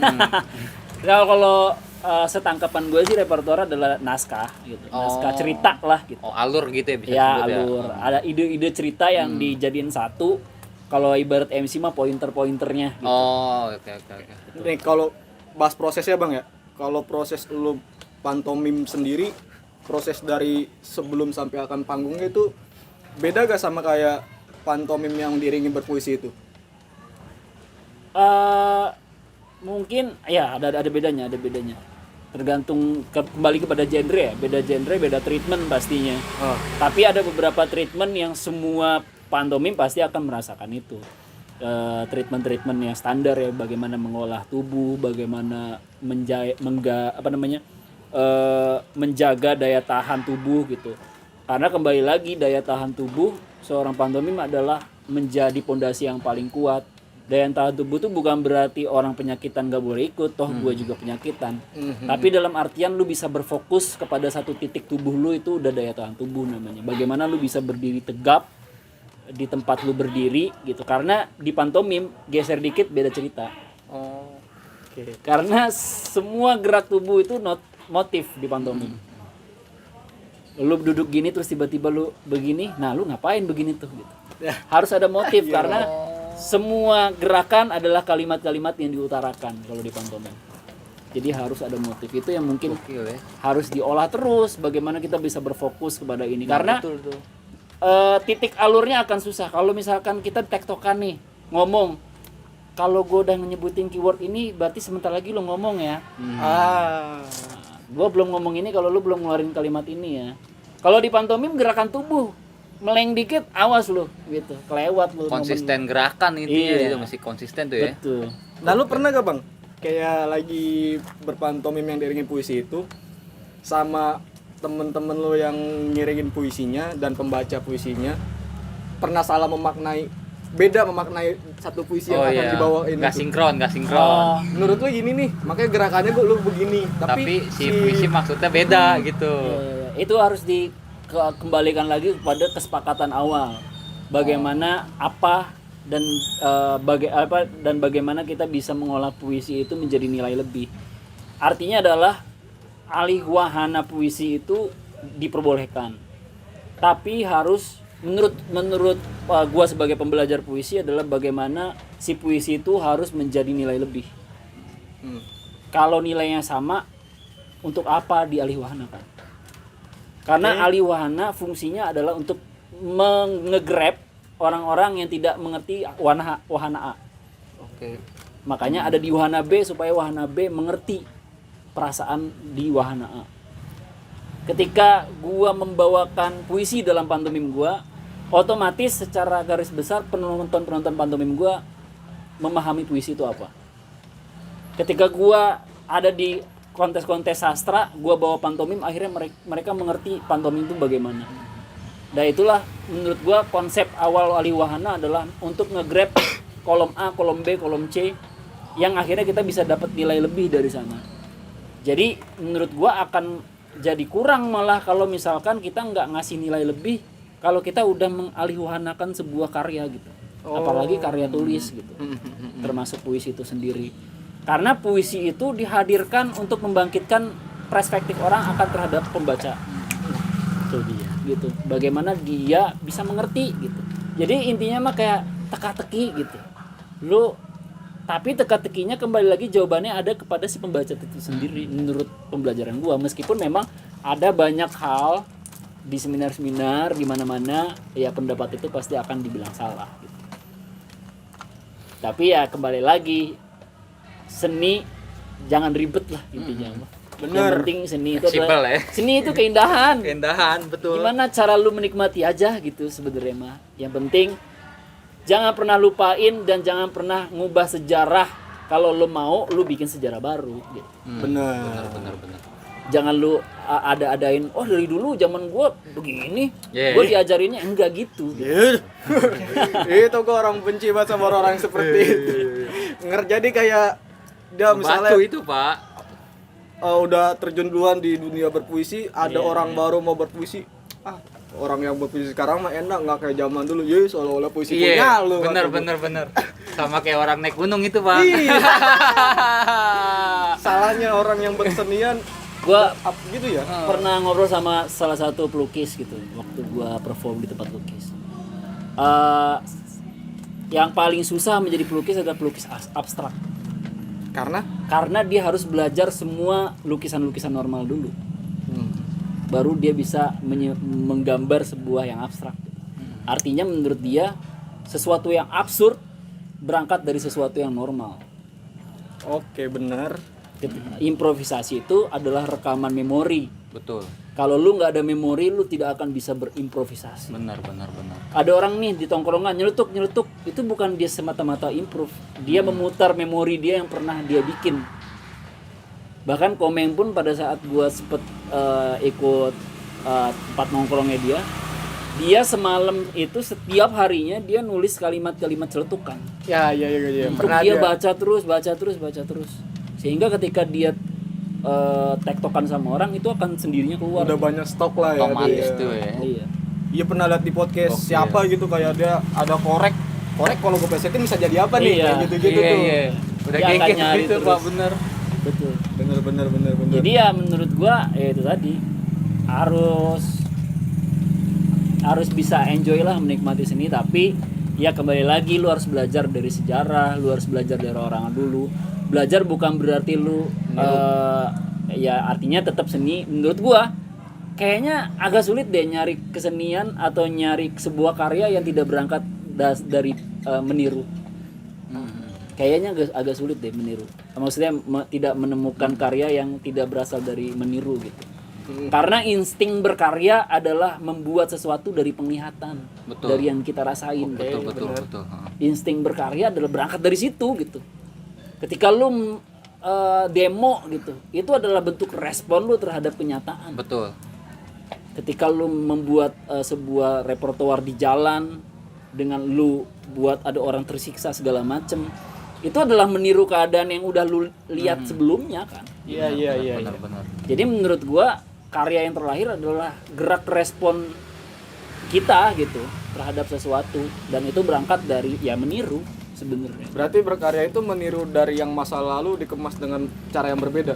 Nah, kalau setangkapan gue sih repertoire adalah naskah gitu. Naskah cerita lah gitu. Oh, alur gitu ya bisa Ya, disebut alur. Ada ide-ide cerita yang dijadiin satu. Kalau ibarat MC mah pointer-pointernya gitu. Oh, oke. Nih kalau bahas prosesnya Bang ya. Kalau proses lu pantomim sendiri, proses dari sebelum sampai akan panggungnya itu beda gak sama kayak pantomim yang diiringi berpuisi itu? Mungkin ya ada bedanya. Tergantung kembali kepada genre ya. Beda genre, beda treatment pastinya. Tapi ada beberapa treatment yang semua pantomim pasti akan merasakan itu. Treatment yang standar ya, bagaimana mengolah tubuh, bagaimana menjaga daya tahan tubuh gitu. Karena kembali lagi daya tahan tubuh seorang pantomim adalah menjadi pondasi yang paling kuat. Daya tahan tubuh itu bukan berarti orang penyakitan gak boleh ikut, toh gue juga penyakitan. Tapi dalam artian lu bisa berfokus kepada satu titik tubuh lu, itu udah daya tahan tubuh namanya. Bagaimana lu bisa berdiri tegap di tempat lu berdiri gitu. Karena di pantomim geser dikit beda cerita. Oke. Karena semua gerak tubuh itu motif di pantomim. Lu duduk gini terus tiba-tiba lu begini, nah lu ngapain begini tuh gitu. Harus ada motif karena semua gerakan adalah kalimat-kalimat yang diutarakan kalau di pantomim. Jadi harus ada motif. Itu yang mungkin harus diolah terus, bagaimana kita bisa berfokus kepada ini. Karena titik alurnya akan susah. Kalau misalkan kita tektokan nih, ngomong, kalau gue udah nyebutin keyword ini berarti sebentar lagi lo ngomong ya. Gue belum ngomong ini kalau lu belum ngeluarin kalimat ini ya. Kalau di pantomim gerakan tubuh meleng dikit, awas lu gitu, kelewat lu. Konsisten gerakan intinya itu mesti konsisten tuh ya. Betul. Nah lu pernah gak Bang kayak lagi berpantomim yang diiringin puisi itu sama temen-temen lu yang ngiringin puisinya dan pembaca puisinya pernah salah memaknai satu puisi yang akan dibawain nggak itu? sinkron. Menurut lu gini nih, makanya gerakannya lu begini, Tapi si puisi maksudnya beda gitu. Itu harus dikembalikan lagi kepada kesepakatan awal. Bagaimana dan bagaimana kita bisa mengolah puisi itu menjadi nilai lebih. Artinya adalah alih wahana puisi itu diperbolehkan. Tapi harus menurut gua sebagai pembelajar puisi adalah bagaimana si puisi itu harus menjadi nilai lebih. Kalau nilainya sama, untuk apa dialih wahanakan? Karena alih wahana fungsinya adalah untuk nge-grab orang-orang yang tidak mengerti wahana A. Makanya ada di wahana B supaya wahana B mengerti perasaan di wahana A. Ketika gua membawakan puisi dalam pantomim gua, otomatis secara garis besar penonton pantomim gue memahami puisi itu apa. Ketika gue ada di kontes-kontes sastra, gue bawa pantomim, akhirnya mereka mengerti pantomim itu bagaimana. Dan itulah menurut gue konsep awal Ali Wahana adalah untuk nge-grab kolom A, kolom B, kolom C, yang akhirnya kita bisa dapat nilai lebih dari sana. Jadi menurut gua akan jadi kurang malah kalau misalkan kita nggak ngasih nilai lebih kalau kita udah mengalihwahanakan sebuah karya gitu. Apalagi karya tulis gitu. Termasuk puisi itu sendiri. Karena puisi itu dihadirkan untuk membangkitkan perspektif orang akan terhadap pembaca. Itu dia gitu. Bagaimana dia bisa mengerti gitu. Jadi intinya mah kayak teka-teki gitu. Tapi teka-tekinya kembali lagi jawabannya ada kepada si pembaca itu sendiri menurut pembelajaran gua, meskipun memang ada banyak hal di seminar-seminar di mana-mana ya pendapat itu pasti akan dibilang salah gitu. Tapi ya kembali lagi seni jangan ribet lah intinya. Bener. Yang penting seni itu Fleksibel adalah ya. seni itu keindahan. Keindahan, betul. Gimana cara lu menikmati aja gitu sebenarnya mah. Yang penting jangan pernah lupain dan jangan pernah ngubah sejarah. Kalau lu mau, lu bikin sejarah baru gitu. Bener. Jangan lu ada-adain, oh dari dulu zaman gua begini, Yeah. gua diajarinnya enggak gitu. Itu kok orang benci banget sama orang yang seperti itu. Jadi kayak dia misalnya Batu itu, Pak. udah terjun duluan di dunia berpuisi, ada orang baru mau berpuisi. Orang yang berpuisi sekarang mah enak, nggak kayak zaman dulu. Ye, seolah-olah puisi punya lu. Bener. Sama kayak orang naik gunung itu, Pak. Iya. Salahnya orang yang bersenian Gua gitu ya. pernah ngobrol sama salah satu pelukis gitu waktu gua perform di tempat lukis. Yang paling susah menjadi pelukis adalah pelukis abstrak. Karena dia harus belajar semua lukisan-lukisan normal dulu. Baru dia bisa menggambar sebuah yang abstrak. Artinya menurut dia sesuatu yang absurd berangkat dari sesuatu yang normal. Oke, benar. Improvisasi itu adalah rekaman memori. Betul. Kalau lu nggak ada memori, lu tidak akan bisa berimprovisasi. Benar. Ada orang nih di tongkrongan nyeletuk, itu bukan dia semata-mata improve. Dia memutar memori dia yang pernah dia bikin. Bahkan Komeng pun pada saat gua sempet ikut tempat nongkrongnya dia semalam itu setiap harinya dia nulis kalimat-kalimat celetukan. Ya. Untuk dia baca terus. Sehingga ketika dia tektokan sama orang itu akan sendirinya keluar. Udah banyak stok lah ya. Otomatis dia. tuh ya. Iya. Iya, pernah lihat di podcast Oke. siapa gitu, kayak dia ada korek kalau gue plesetin bisa jadi apa nih, Iya. kayak gitu-gitu tuh. Iya. Udah Dia kayak akan nyari gitu, terus. Pak, bener. Betul. Bener. Jadi ya menurut gua ya itu tadi harus bisa enjoy lah menikmati seni, tapi ya kembali lagi lu harus belajar dari sejarah, lu harus belajar dari orang dulu. Belajar bukan berarti lu ya artinya tetap seni. Menurut gua kayaknya agak sulit deh nyari kesenian atau nyari sebuah karya yang tidak berangkat dari meniru. Kayaknya agak sulit deh meniru. Maksudnya tidak menemukan karya yang tidak berasal dari meniru gitu. Karena insting berkarya adalah membuat sesuatu dari penglihatan, Betul. dari yang kita rasain. Betul. Insting berkarya adalah berangkat dari situ gitu. Ketika lu demo gitu, itu adalah bentuk respon lu terhadap kenyataan. Betul. Ketika lu membuat sebuah repertoar di jalan dengan lu buat ada orang tersiksa segala macem, itu adalah meniru keadaan yang udah lu lihat sebelumnya kan. Iya. Benar. Jadi menurut gua karya yang terlahir adalah gerak respon kita gitu terhadap sesuatu, dan itu berangkat dari ya meniru sebenarnya. Berarti berkarya itu meniru dari yang masa lalu dikemas dengan cara yang berbeda.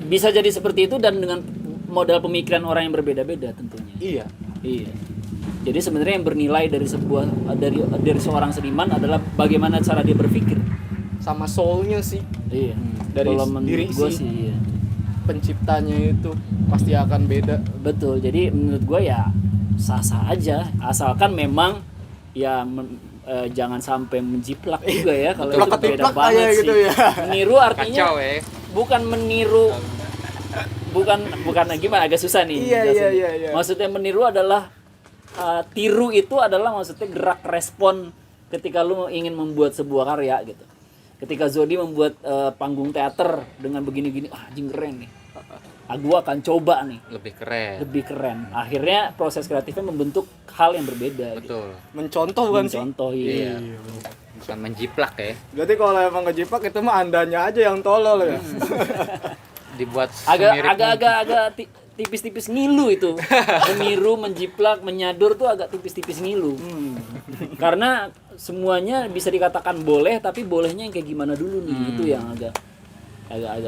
Bisa jadi seperti itu dan dengan modal pemikiran orang yang berbeda-beda tentunya. Iya. Jadi sebenarnya yang bernilai dari seorang seniman adalah bagaimana cara dia berpikir. Sama soulnya sih. Iya. Dari Kalau diri menurut gua si sih iya. penciptanya itu pasti akan beda. Betul. Jadi menurut gua ya sah-sah aja, asalkan memang ya jangan sampai menjiplak juga ya, kalau itu beda Plak-plak banget aja sih. gitu ya. Meniru artinya Kacau ya. bukan meniru, bukan gimana, agak susah nih. Iya. Maksudnya meniru adalah tiru itu adalah maksudnya gerak respon ketika lu ingin membuat sebuah karya gitu. Ketika Zodi membuat panggung teater dengan begini-gini, anjing keren nih. Gua akan coba nih. Lebih keren. Akhirnya proses kreatifnya membentuk hal yang berbeda. Betul. Gitu. Mencontoh bukan sih? Mencontoh, iya. Bukan menjiplak ya. Berarti kalau emang ngejiplak itu mah andanya aja yang tolol ya. Dibuat agak tipis-tipis ngilu itu. Meniru, menjiplak, menyadur tuh agak tipis-tipis ngilu. Karena semuanya bisa dikatakan boleh, tapi bolehnya yang kayak gimana dulu nih, itu yang agak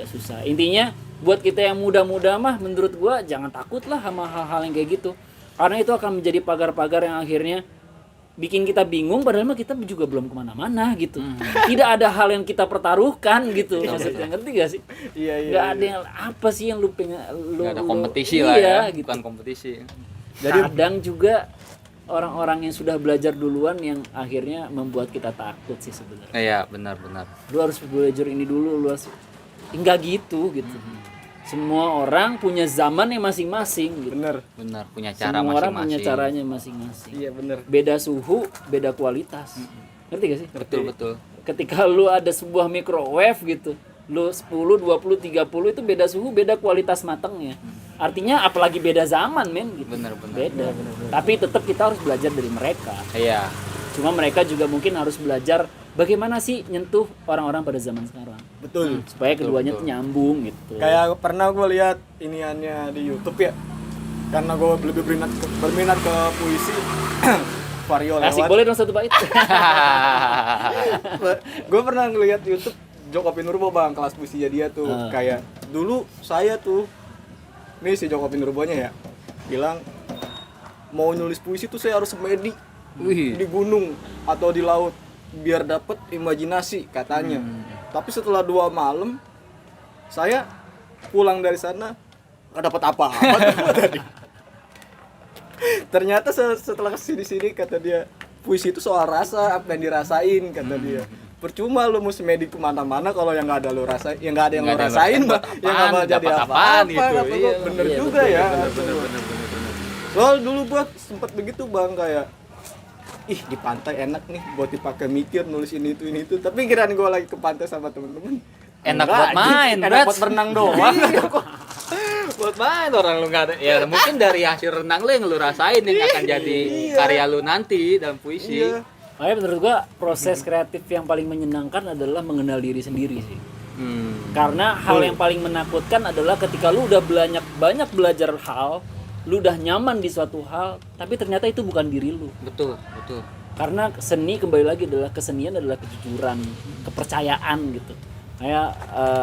susah. Intinya buat kita yang muda-muda mah menurut gua jangan takut lah sama hal-hal yang kayak gitu. Karena itu akan menjadi pagar-pagar yang akhirnya bikin kita bingung padahal mah kita juga belum kemana-mana gitu. Tidak ada hal yang kita pertaruhkan gitu. Maksudnya ngerti gak sih? Iya. Gak ada yang apa sih yang lu pengen Gak ada kompetisi lah ya, gitu. bukan kompetisi. Jadi kadang juga orang-orang yang sudah belajar duluan yang akhirnya membuat kita takut sih sebenarnya. Iya, benar. Lu harus belajar ini dulu, lu harus enggak gitu. Semua orang punya zaman yang masing-masing gitu. bener. Punya cara Semua orang masing-masing. punya caranya masing-masing. Iya bener. Beda suhu, beda kualitas. Ngerti gak sih? Betul. Ketika lu ada sebuah microwave gitu, lu 10, 20, 30 itu beda suhu, beda kualitas matangnya. Artinya apalagi beda zaman, men gitu. Bener. Beda. Tapi tetap kita harus belajar dari mereka. Iya. Cuma mereka juga mungkin harus belajar bagaimana sih nyentuh orang-orang pada zaman sekarang. Betul. Supaya keduanya tuh nyambung gitu. Kayak pernah gue lihat iniannya di YouTube ya. Karena gue lebih berminat ke puisi. Vario Asik, lewat. boleh dong satu bait. Gue pernah ngeliat YouTube Joko Pinurbo bang, kelas puisinya dia tuh. Kayak dulu saya tuh, nih si Joko Pinurbonya ya, bilang mau nulis puisi tuh saya harus semedi di gunung atau di laut biar dapet imajinasi katanya. Tapi setelah 2 malam saya pulang dari sana nggak dapat apa-apa tadi. Ternyata setelah kesini kata dia, puisi itu soal rasa, apa yang dirasain kata dia. Percuma lu mesti semedi kemana-mana kalau yang nggak ada lu rasain, yang nggak ada yang lu rasain mah, yang nggak bakal jadi apa-apa gitu. Iya, bener juga betul, ya. Bener. Soal dulu gua sempet begitu bang, kayak ih di pantai enak nih buat dipakai mikir nulis ini itu, tapi kiraan gua lagi ke pantai sama temen-temen Enak enggak, buat main, enak Brats. buat berenang doang. Buat main orang lu nggak ada. Ya mungkin dari hasil renang lu yang lu rasain yang akan jadi karya lu nanti dalam puisi. Iya. Makanya menurut gua proses kreatif yang paling menyenangkan adalah mengenal diri sendiri sih. Karena hal yang paling menakutkan adalah ketika lu udah banyak belajar hal, lu udah nyaman di suatu hal, tapi ternyata itu bukan diri lu. Betul. Karena seni kembali lagi adalah kesenian adalah kejujuran, kepercayaan gitu. Kayak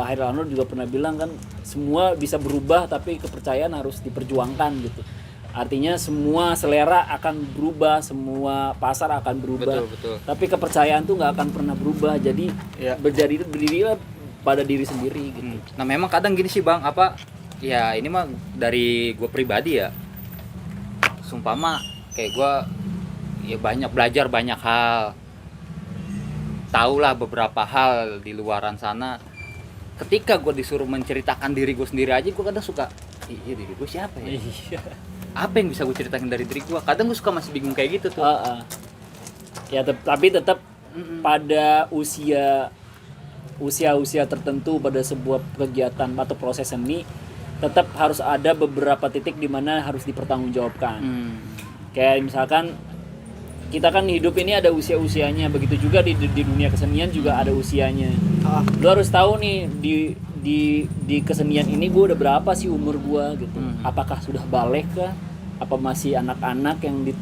Hairil Anwar juga pernah bilang kan, semua bisa berubah tapi kepercayaan harus diperjuangkan gitu. Artinya semua selera akan berubah, semua pasar akan berubah. Betul. Tapi kepercayaan tuh nggak akan pernah berubah. Jadi berdirilah pada diri sendiri gitu. Nah memang kadang gini sih bang, ya ini mah dari gue pribadi ya. Sumpama kayak gue ya belajar banyak hal. Tahulah beberapa hal di luaran sana. Ketika gue disuruh menceritakan diri gue sendiri aja, gue kadang suka, iya diri gue siapa ya? Iya. Apa yang bisa gue ceritakan dari diri gue? Kadang gue suka masih bingung kayak gitu tuh. Ya tapi tetap pada usia tertentu pada sebuah kegiatan atau proses seni tetap harus ada beberapa titik di mana harus dipertanggungjawabkan. Kayak misalkan kita kan hidup ini ada usia-usianya, begitu juga di dunia kesenian juga ada usianya. Lu harus tahu nih di kesenian ini gue udah berapa sih umur gue gitu. Apakah sudah balik kah? Apa masih anak-anak yang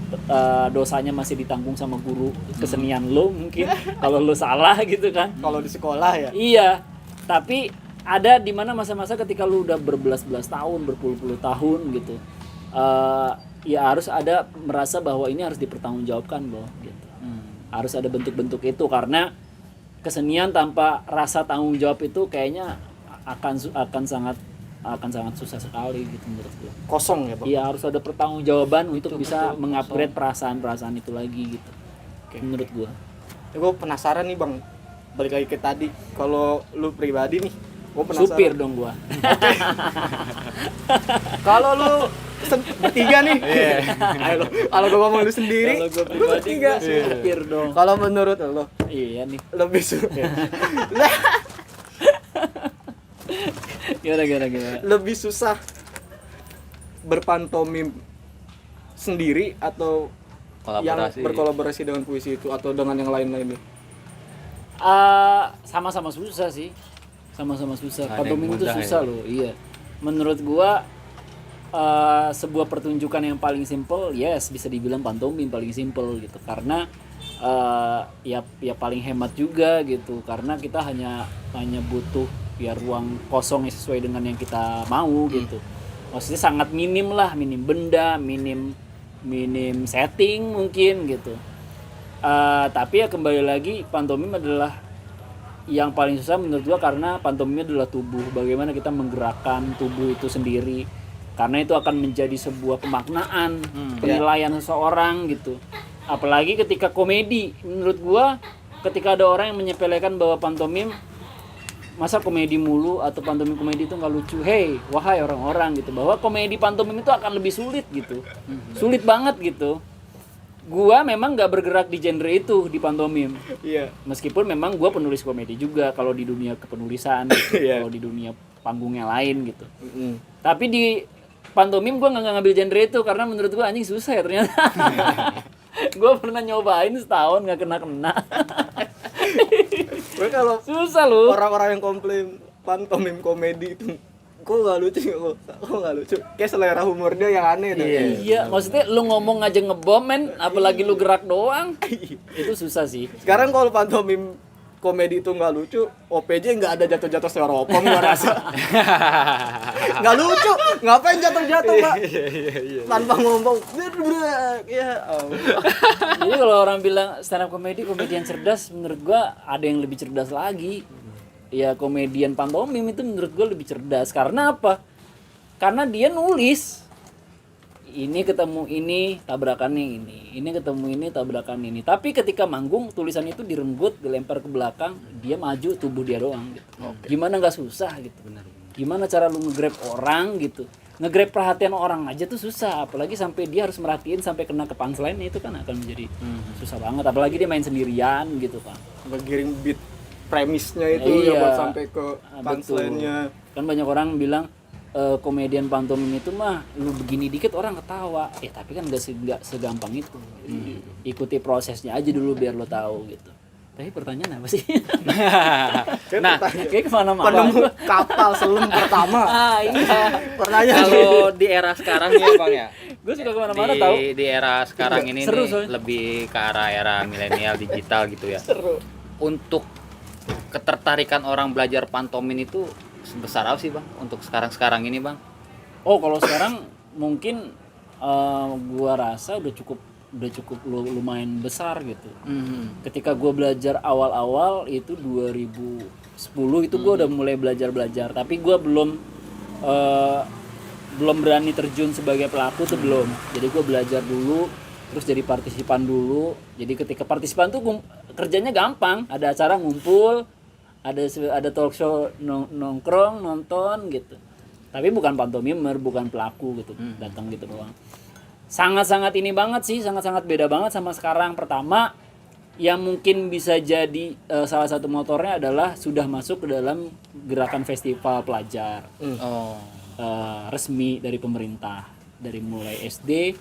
dosanya masih ditanggung sama guru kesenian lo mungkin kalau lo salah gitu kan. Kalau di sekolah ya. Iya. Tapi ada di mana masa-masa ketika lu udah berbelas-belas tahun, berpuluh-puluh tahun gitu. Ya harus ada merasa bahwa ini harus dipertanggungjawabkan loh gitu. Harus ada bentuk-bentuk itu karena kesenian tanpa rasa tanggung jawab itu kayaknya akan sangat susah sekali gitu menurut gue. Kosong ya, Bang. Iya, harus ada pertanggungjawaban untuk bisa mengupgrade perasaan-perasaan itu lagi gitu. Menurut gue. Gue penasaran nih, Bang. Balik lagi ke tadi. Kalau lu pribadi nih, gue penasaran. Supir dong gue. Kalau lu bertiga nih. Ayo lo, kalau gue ngomong lu sendiri, Kalau gue lu pribadi bertiga. gue supir dong. Kalau menurut lo, Iya nih. lebih Gimana. lebih susah berpantomim sendiri atau yang Kolaborasi. berkolaborasi dengan puisi itu atau dengan yang lain-lainnya? Sama-sama susah sih. Sama-sama susah. Nggak ada yang Pantomim itu mudah susah loh. Iya. Menurut gua sebuah pertunjukan yang paling simple, yes bisa dibilang pantomim paling simple gitu. Karena ya paling hemat juga gitu. Karena kita hanya butuh ya ruang kosong yang sesuai dengan yang kita mau gitu. Maksudnya sangat minim lah, minim benda, minim setting mungkin gitu. Tapi ya kembali lagi pantomim adalah yang paling susah menurut gua karena pantomim adalah tubuh. Bagaimana kita menggerakkan tubuh itu sendiri. Karena itu akan menjadi sebuah pemaknaan, penilaian seseorang gitu. Apalagi ketika komedi, menurut gua ketika ada orang yang menyepelekan bahwa pantomim masa komedi mulu atau pantomim komedi itu nggak lucu. Hey, wahai orang-orang gitu, bahwa komedi pantomim itu akan lebih sulit gitu. Sulit banget gitu. Gua memang nggak bergerak di genre itu di pantomim. Iya. Meskipun memang gua penulis komedi juga kalau di dunia kepenulisan gitu, Iya. kalau di dunia panggungnya lain gitu. Tapi di pantomim gue nggak ngambil genre itu karena menurut gue anjing susah ya ternyata. Gue pernah nyobain setahun nggak kena. Gue kalau Susah loh. orang-orang yang komplain pantomim komedi itu kok nggak lucu, kok nggak lucu, kayak selera humor dia yang aneh dah. Iya, maksudnya lu ngomong aja ngebom men, apalagi lu gerak doang. Itu susah sih. Sekarang kalau pantomim komedi itu nggak lucu, OPJ nggak ada jatuh-jatuh styrofoam gua rasa. Nggak lucu, ngapain jatuh-jatuh Pak? Tanpa ngomong, ya. Jadi kalau orang bilang stand up comedy komedian cerdas, menurut gua ada yang lebih cerdas lagi. Ya komedian pantomim itu menurut gua lebih cerdas. Karena apa? Karena dia nulis. Ini ketemu ini, tabrakannya ini ketemu ini, tabrakan ini. Tapi ketika manggung, tulisan itu direnggut, dilempar ke belakang, dia maju, tubuh dia doang gitu. Gimana nggak susah gitu. Gimana cara lu nge-grab orang gitu. Nge-grab perhatian orang aja tuh susah, apalagi sampai dia harus merhatiin sampai kena ke punchline, itu kan akan menjadi susah banget. Apalagi dia main sendirian gitu kan. Ngegiring beat premisnya itu Iya. ya buat sampai ke punchline-nya. Kan banyak orang bilang komedian pantomim itu mah lu begini dikit orang ketawa. Tapi kan nggak segampang itu. Ikuti prosesnya aja dulu biar lo tahu gitu. Tapi pertanyaan apa sih? Nah, Kayak kemana-mana. Penemu kapal selam pertama. Iya. Pertanyaan kalau di era sekarang ya Bang ya. Gue suka kemana-mana tahu. Di era sekarang ini Seru, nih soalnya. lebih ke arah era milenial digital gitu ya. Seru. Untuk ketertarikan orang belajar pantomim itu sebesar apa sih Bang untuk sekarang ini Bang? Oh, kalau sekarang mungkin gua rasa udah cukup lumayan besar gitu. Ketika gue belajar awal-awal itu 2010 itu gue udah mulai belajar, tapi gue belum berani terjun sebagai pelaku tuh belum. Jadi gue belajar dulu, terus jadi partisipan dulu. Jadi ketika partisipan tuh kerjanya gampang, ada acara ngumpul, ada talk show nongkrong nonton gitu. Tapi bukan pantomimer, bukan pelaku gitu, datang gitu doang. Sangat-sangat ini banget sih, sangat-sangat beda banget sama sekarang. Pertama, yang mungkin bisa jadi salah satu motornya adalah sudah masuk ke dalam gerakan festival pelajar resmi dari pemerintah, dari mulai SD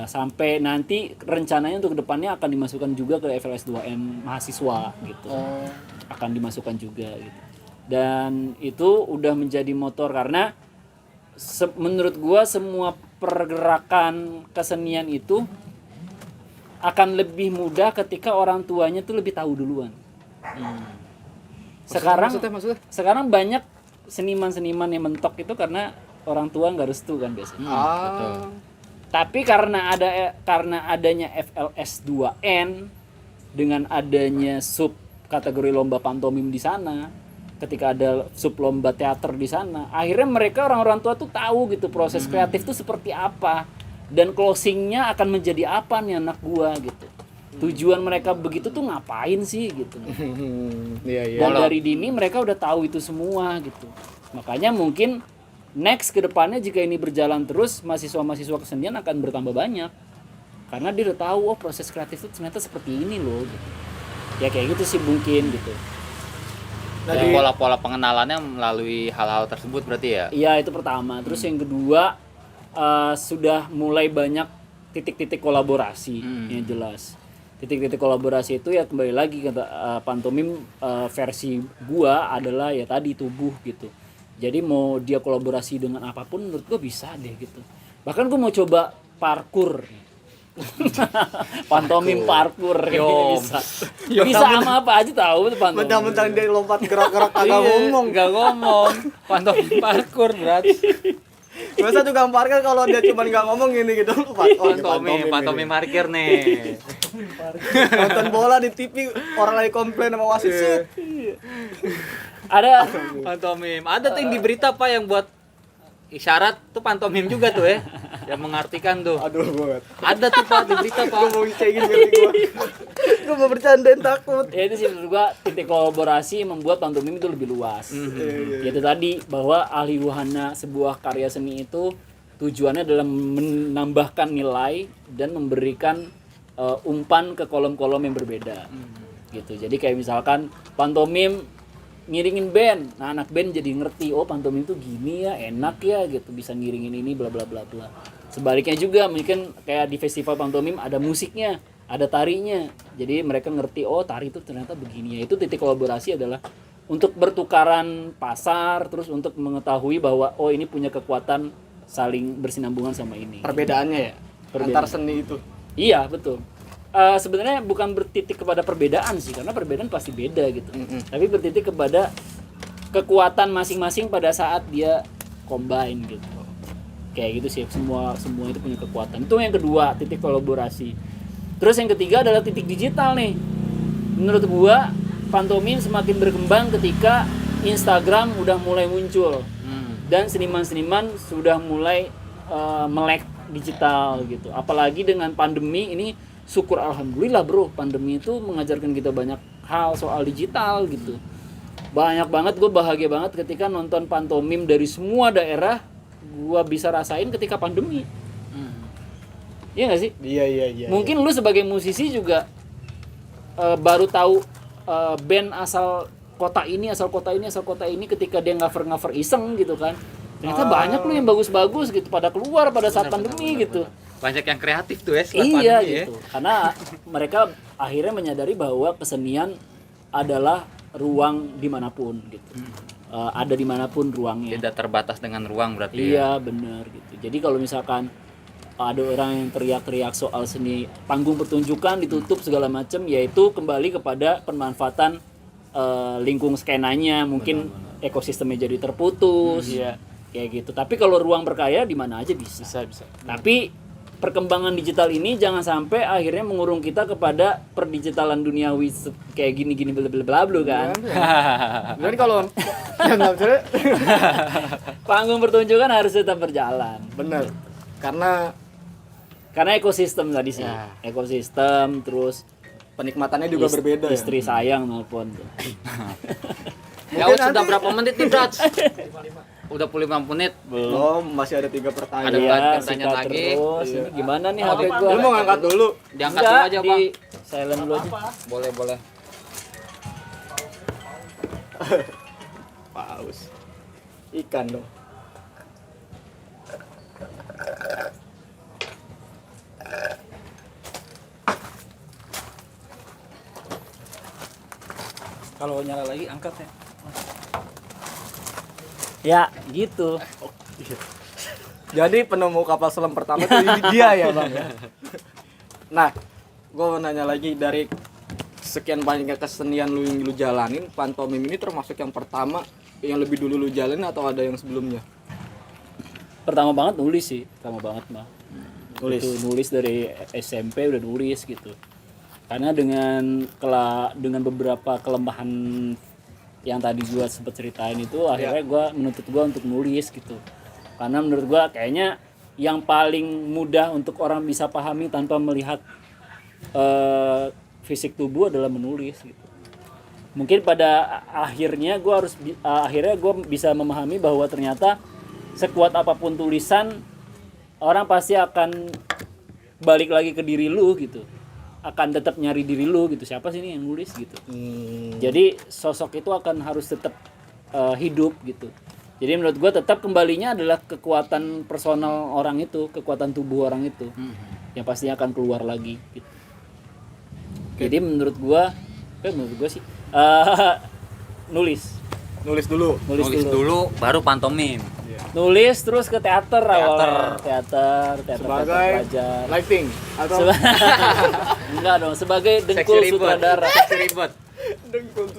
sampai nanti rencananya untuk kedepannya akan dimasukkan juga ke FLS 2M mahasiswa gitu, akan dimasukkan juga gitu. Dan itu udah menjadi motor karena menurut gua semua pergerakan kesenian itu akan lebih mudah ketika orang tuanya tuh lebih tahu duluan. Sekarang banyak seniman-seniman yang mentok itu karena orang tua nggak restu kan biasanya. Betul. Tapi karena adanya FLS 2N dengan adanya sub kategori lomba pantomim di sana, ketika ada sub lomba teater di sana, akhirnya mereka orang-orang tua tuh tahu gitu proses kreatif tuh seperti apa dan closingnya akan menjadi apa nih anak gua gitu. Tujuan mereka begitu tuh ngapain sih gitu. Iya. Dan dari dini mereka udah tahu itu semua gitu. Makanya mungkin next ke depannya jika ini berjalan terus, mahasiswa-mahasiswa kesenian akan bertambah banyak. Karena dia udah tahu oh proses kreatif itu ternyata seperti ini loh gitu. Ya kayak gitu sih mungkin gitu. Dan pola-pola pengenalannya melalui hal-hal tersebut berarti ya? Iya itu pertama. Terus yang kedua sudah mulai banyak titik-titik kolaborasi yang jelas. Titik-titik kolaborasi itu ya kembali lagi kata pantomim versi gua adalah ya tadi tubuh gitu. Jadi mau dia kolaborasi dengan apapun menurut gua bisa deh gitu. Bahkan gua mau coba parkour. Pantomim parkour gitu bisa. Bisa sama apa aja tahu tuh pantomim. Mentang-mentang dia lompat gerak-gerak kagak ngomong. Enggak ngomong. Pantomim parkour berarti. Masa tukang parkir kalau dia cuma nggak ngomong gini gitu, Pantomim parkir nih. Nonton bola di TV orang lagi komplain sama wasit. Ada Pantomim. Ada tuh yang di berita Pak yang buat isyarat tuh pantomim juga tuh ya. Yang mengartikan tuh. Aduh banget. Ada tuh Pak di berita Pak. Gue mau ngecengin kali gue mau bercandain takut. ya itu sih menurut gua titik kolaborasi membuat pantomim itu lebih luas. Itu tadi bahwa ahli wahana sebuah karya seni itu tujuannya adalah menambahkan nilai dan memberikan umpan ke kolom-kolom yang berbeda. Gitu. Jadi kayak misalkan pantomim ngiringin band. Nah, anak band jadi ngerti, oh pantomim itu gini ya, enak ya gitu, bisa ngiringin ini bla bla bla bla. Sebaliknya juga mungkin kayak di festival pantomim ada musiknya, ada tarinya. Jadi mereka ngerti, oh tari itu ternyata begini ya. Itu titik kolaborasi adalah untuk bertukaran pasar, terus untuk mengetahui bahwa oh ini punya kekuatan saling bersinambungan sama ini. Perbedaannya ya antar seni itu. Iya, betul. Sebenarnya bukan bertitik kepada perbedaan sih, karena perbedaan pasti beda gitu. Tapi bertitik kepada kekuatan masing-masing pada saat dia combine gitu. Kayak gitu sih, semua itu punya kekuatan. Itu yang kedua, titik kolaborasi. Terus yang ketiga adalah titik digital nih. Menurut gua, pantomim semakin berkembang ketika Instagram udah mulai muncul. Dan seniman-seniman sudah mulai melek digital gitu. Apalagi dengan pandemi ini, syukur alhamdulillah bro, pandemi itu mengajarkan kita banyak hal soal digital gitu. Banyak banget, gue bahagia banget ketika nonton pantomim dari semua daerah. Gue bisa rasain ketika pandemi. Iya gak sih? Iya. Mungkin lu sebagai musisi juga baru tahu band asal kota ini ketika dia cover iseng gitu kan. Ternyata banyak lu yang bagus-bagus gitu pada keluar pada saat pandemi gitu. Banyak yang kreatif tuh ya setelah Iya pandemi gitu. Karena mereka akhirnya menyadari bahwa kesenian adalah ruang dimanapun gitu. Ada dimanapun ruangnya. Tidak terbatas dengan ruang berarti. Iya benar gitu. Jadi kalau misalkan ada orang yang teriak-teriak soal seni panggung pertunjukan ditutup segala macam, yaitu kembali kepada pemanfaatan lingkung skenanya, mungkin ekosistemnya jadi terputus. Kayak gitu. Tapi kalau ruang berkarya di mana aja bisa. Tapi perkembangan digital ini jangan sampai akhirnya mengurung kita kepada perdigitalan duniawi kayak gini-gini bla kan. Jadi kalau yang nggak bisa, Panggung pertunjukan harus tetap berjalan. bener. Karena Ekosistem tadi sih. Ekosistem terus penikmatannya juga berbeda ya. Istri sayang maupun. Ya sudah berapa menit nih Brad? Udah 45 menit. Belum, masih ada 3 pertanyaan. Ada Iya, pertanyaan sikat lagi. terus. Ini gimana nih HP gua? Lu mau ngangkat dulu? Diangkat Enggak, dulu aja, Bang. di silent dulu aja. Boleh. Paus. Ikan dong. Kalau nyala lagi angkat ya. Ya, gitu. Jadi penemu kapal selam pertama itu dia ya bang ya. Nah, gue mau nanya lagi dari sekian banyak kesenian lu yang lu jalanin, pantomim ini termasuk yang pertama yang lebih dulu lu jalanin atau ada yang sebelumnya? Pertama banget nulis sih, pertama banget mah. Nulis dari SMP udah nulis gitu. Karena dengan beberapa kelemahan yang tadi gua sempat ceritain itu akhirnya gua menuntut gua untuk nulis gitu. Karena menurut gua kayaknya yang paling mudah untuk orang bisa pahami tanpa melihat fisik tubuh adalah menulis gitu. Mungkin pada akhirnya gua bisa memahami bahwa ternyata sekuat apapun tulisan, orang pasti akan balik lagi ke diri lu gitu, akan tetap nyari diri lu gitu, siapa sih ini yang nulis gitu. Jadi sosok itu akan harus tetap hidup gitu. Jadi menurut gue tetap kembalinya adalah kekuatan personal orang itu, kekuatan tubuh orang itu yang pastinya akan keluar lagi gitu. Jadi menurut gue sih nulis dulu. Nulis dulu baru pantomim. Nulis terus ke teater awalnya. Teater Sebagai pelajar. lighting atau Enggak dong, sebagai dengkul sutradara. Seksi ribet.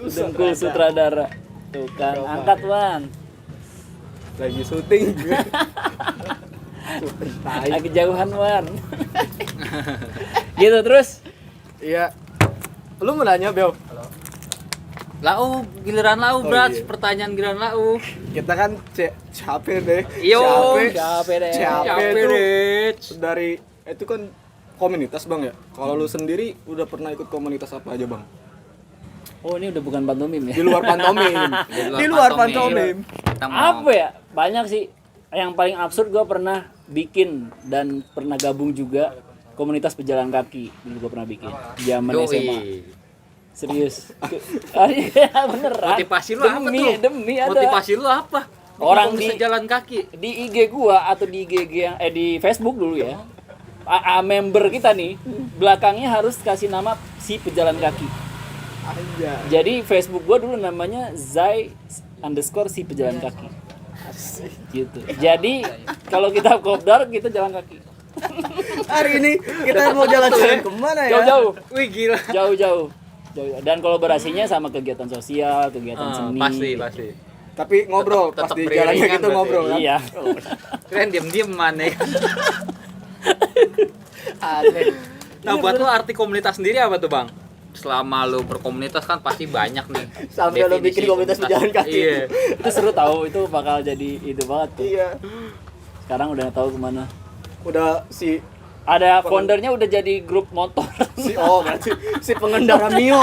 Dengkul sutradara. Tuh kan, angkat Wan. lagi syuting. Lagi jauhan Wan. Gitu terus. Iya. Lu mau nanya, Bel? Lau, giliran lau, Brat. iya. Pertanyaan giliran lau. Kita kan capek deh. Yo, capek deh. Capek tuh deh. dari itu kan komunitas, Bang ya. Kalau lu sendiri udah pernah ikut komunitas apa aja, Bang? Oh, ini udah bukan pantomim ya. Di luar pantomim. Di luar pantomim. Kita mau Apa ya? Banyak sih. Yang paling absurd gue pernah bikin dan pernah gabung juga komunitas pejalan kaki. Dulu gue pernah bikin. Zaman Yoi. SMA. Serius. Iya beneran. Motivasi lu apa tuh? Demi ada. Motivasi lu apa? Orang bisa di- jalan kaki. Di IG gua atau di IG yang di Facebook dulu ya. Member kita nih belakangnya harus kasih nama si pejalan kaki. Aja. Jadi Facebook gua dulu namanya Zai _ si pejalan kaki. Gitu. Jadi kalau kita kopdar kita jalan kaki. Hari ini kita mau jalan-jalan kemana ya? Jauh-jauh. Wih gila. Jauh-jauh. Dan kolaborasinya sama kegiatan sosial, kegiatan seni. Pasti. Tapi ngobrol, pas Tetep di jalannya beriringan gitu berarti. ngobrol kan? Iya. Keren diem mana ya. Aneh. Nah, buat lu arti komunitas sendiri apa tuh, Bang? Selama lu berkomunitas kan pasti banyak nih. Sampai lu bikin definisi komunitas pejalan kaki. Iya. Itu seru tahu, itu bakal jadi itu banget tuh. Iya. Sekarang udah tahu kemana. Udah si Ada foundernya udah jadi grup motor. berarti si pengendara Mio.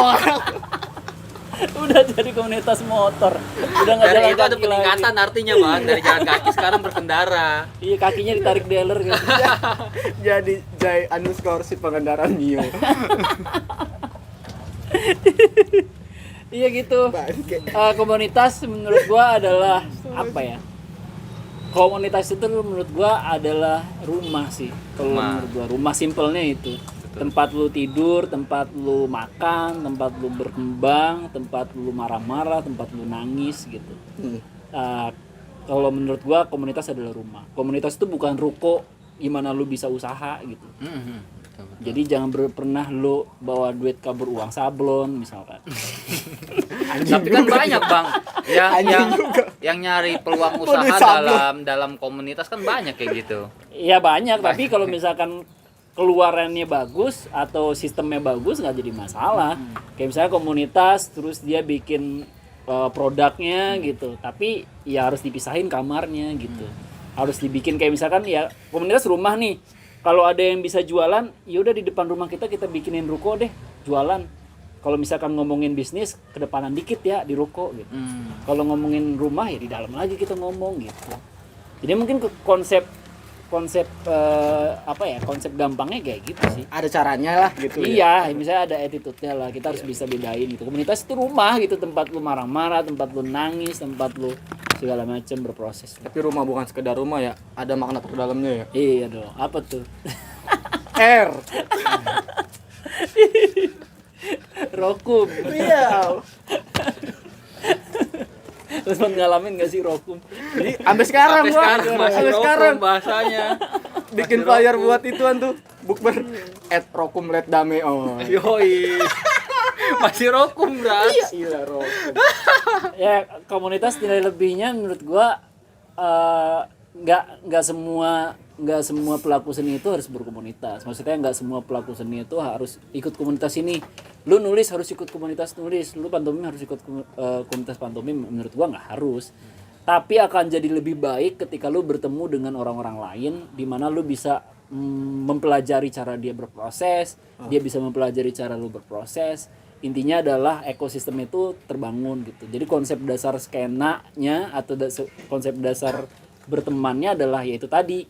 Udah jadi komunitas motor. Udah nggak Dari jalan itu ada kaki peningkatan lagi. artinya, Bang. Dari jalan kaki sekarang berkendara. Iya, kakinya ditarik dealer gitu. Jadi Jai _ si pengendara Mio. Iya gitu. Bangke. Komunitas menurut gua adalah apa ya? Komunitas itu menurut gua adalah rumah sih. Kalau Rumah. menurut gua rumah simpelnya itu. Tempat lu tidur, tempat lu makan, tempat lu berkembang, tempat lu marah-marah, tempat lu nangis gitu. Kalau menurut gua komunitas adalah rumah. Komunitas itu bukan ruko gimana lu bisa usaha gitu. Jadi jangan pernah lu bawa duit kabur uang sablon misalkan. Tapi kan banyak, Bang. Yang nyari peluang usaha duit sablon. dalam komunitas kan banyak kayak gitu. Iya banyak, tapi kalau misalkan keluarannya bagus atau sistemnya bagus nggak jadi masalah. Kayak misalnya komunitas terus dia bikin produknya gitu, tapi ya harus dipisahin kamarnya gitu. Harus dibikin kayak misalkan ya komunitas rumah nih. Kalau ada yang bisa jualan, ya udah di depan rumah kita bikinin ruko deh, jualan. Kalau misalkan ngomongin bisnis, kedepanan dikit ya di ruko gitu. Kalau ngomongin rumah ya di dalam lagi kita ngomong gitu. Jadi mungkin konsep konsep gampangnya kayak gitu sih. Ada caranya lah gitu. Iya, misalnya ada attitude-nya lah. Kita harus bisa bedain gitu. Komunitas itu rumah gitu, tempat lu marah-marah, tempat lu nangis, tempat lu segala macam berproses. Tapi rumah bukan sekedar rumah ya, ada makna terdalamnya ya. Iya dong. Apa tuh? R. Rokum. Iya. Terus ngalamin gak sih rokum? Jadi sampai sekarang Sampai gua. sekarang masih Sampai rokum sekarang bahasanya. bikin Masih flyer rokum. buat ituan tuh. Bukber @rokum_let_dame. Yoi. Masih rokum, Bras. Iya, rokum. Ya komunitas nilai lebihnya menurut gua nggak semua pelaku seni itu harus berkomunitas. Maksudnya nggak semua pelaku seni itu harus ikut komunitas ini. Lu nulis harus ikut komunitas nulis, lu pantomim harus ikut komunitas pantomim. Menurut gua nggak harus. Tapi akan jadi lebih baik ketika lu bertemu dengan orang-orang lain di mana lu bisa mempelajari cara dia berproses, dia bisa mempelajari cara lu berproses. Intinya adalah ekosistem itu terbangun gitu. Jadi konsep dasar skenanya atau konsep dasar bertemannya adalah yaitu tadi,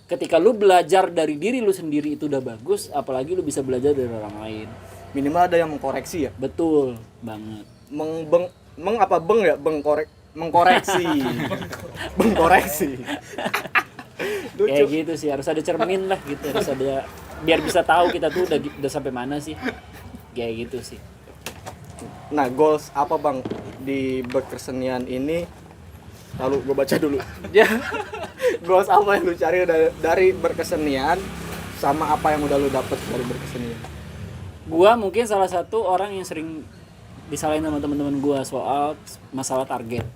ketika lu belajar dari diri lu sendiri itu udah bagus, apalagi lu bisa belajar dari orang lain. Minimal ada yang mengkoreksi ya. Betul banget. Mengkoreksi. Mengkoreksi. Kayak gitu sih, harus ada cermin lah gitu, harus ada biar bisa tahu kita tuh udah sampai mana sih. Kayak gitu sih. Nah, goals apa Bang di berkesenian ini? Lalu gue baca dulu. Ya. Goals apa yang lu cari dari berkesenian sama apa yang udah lu dapet dari berkesenian? Gua mungkin salah satu orang yang sering disalahin sama teman-teman gua soal masalah target.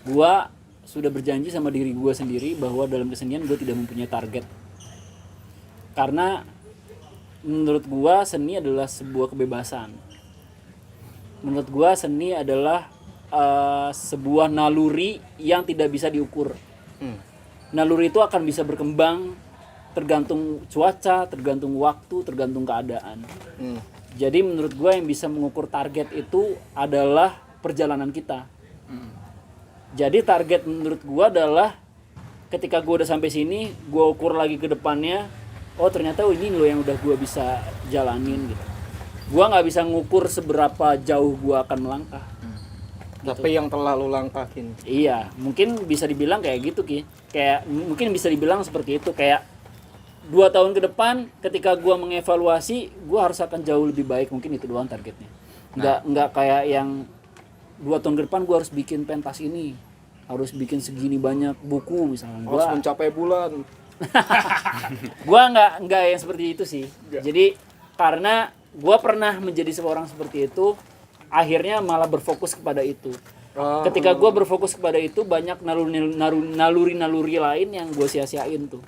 Gua sudah berjanji sama diri gua sendiri bahwa dalam kesenian gua tidak mempunyai target. Karena menurut gua seni adalah sebuah kebebasan. Menurut gua seni adalah sebuah naluri yang tidak bisa diukur. Naluri itu akan bisa berkembang tergantung cuaca, tergantung waktu, tergantung keadaan. Jadi menurut gue yang bisa mengukur target itu adalah perjalanan kita. Jadi target menurut gue adalah ketika gue udah sampai sini, gue ukur lagi ke depannya, oh ternyata ini loh yang udah gue bisa jalanin gitu. Gue nggak bisa ngukur seberapa jauh gue akan melangkah. Tapi yang telah lu langkahin. Iya, mungkin bisa dibilang kayak gitu Ki. Kayak mungkin bisa dibilang seperti itu, kayak 2 tahun ke depan ketika gua mengevaluasi, gua harus akan jauh lebih baik, mungkin itu doang targetnya. Enggak kayak yang 2 tahun ke depan gua harus bikin pentas ini, harus bikin segini banyak buku misalnya. Harus mencapai bulan. Gua enggak yang seperti itu sih. Jadi karena gua pernah menjadi seorang seperti itu, akhirnya malah berfokus kepada itu. Ketika gue berfokus kepada itu, banyak naluri-naluri lain yang gue sia-siain tuh.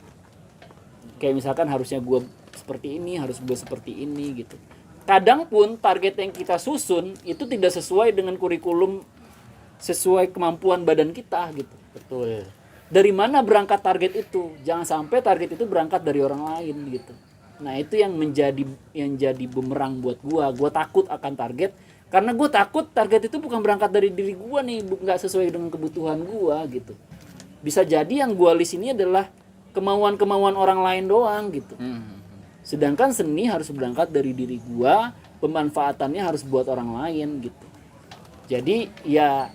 Kayak misalkan harusnya gue seperti ini, harus gue seperti ini gitu. Kadang pun target yang kita susun itu tidak sesuai dengan kurikulum, sesuai kemampuan badan kita gitu. Betul. Dari mana berangkat target itu? Jangan sampai target itu berangkat dari orang lain gitu. Nah itu yang jadi bumerang buat gue. Gue takut akan target. Karena gue takut target itu bukan berangkat dari diri gue nih, nggak sesuai dengan kebutuhan gue gitu. Bisa jadi yang gue list ini adalah kemauan-kemauan orang lain doang gitu. Sedangkan seni harus berangkat dari diri gue, pemanfaatannya harus buat orang lain gitu. Jadi ya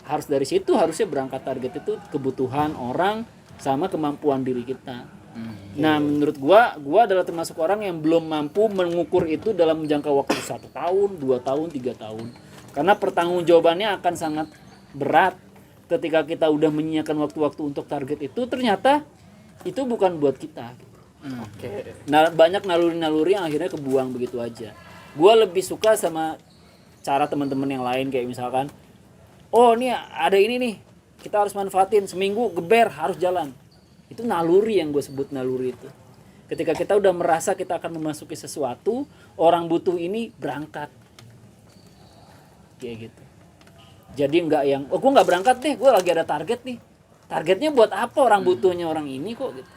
harus dari situ harusnya berangkat target itu kebutuhan orang sama kemampuan diri kita. Nah menurut gua adalah termasuk orang yang belum mampu mengukur itu dalam jangka waktu 1 tahun, 2 tahun, 3 tahun. Karena pertanggungjawabannya akan sangat berat ketika kita udah menyiapkan waktu-waktu untuk target itu, ternyata itu bukan buat kita. Oke. Nah banyak naluri-naluri yang akhirnya kebuang begitu aja. Gua lebih suka sama cara teman-teman yang lain, kayak misalkan, oh ini ada ini nih, kita harus manfaatin, seminggu geber harus jalan. Itu naluri yang gue sebut naluri itu. Ketika kita udah merasa kita akan memasuki sesuatu, orang butuh ini, berangkat. Kayak gitu. Jadi enggak yang, oh gue nggak berangkat deh, gue lagi ada target nih. Targetnya buat apa orang butuhnya orang ini kok gitu.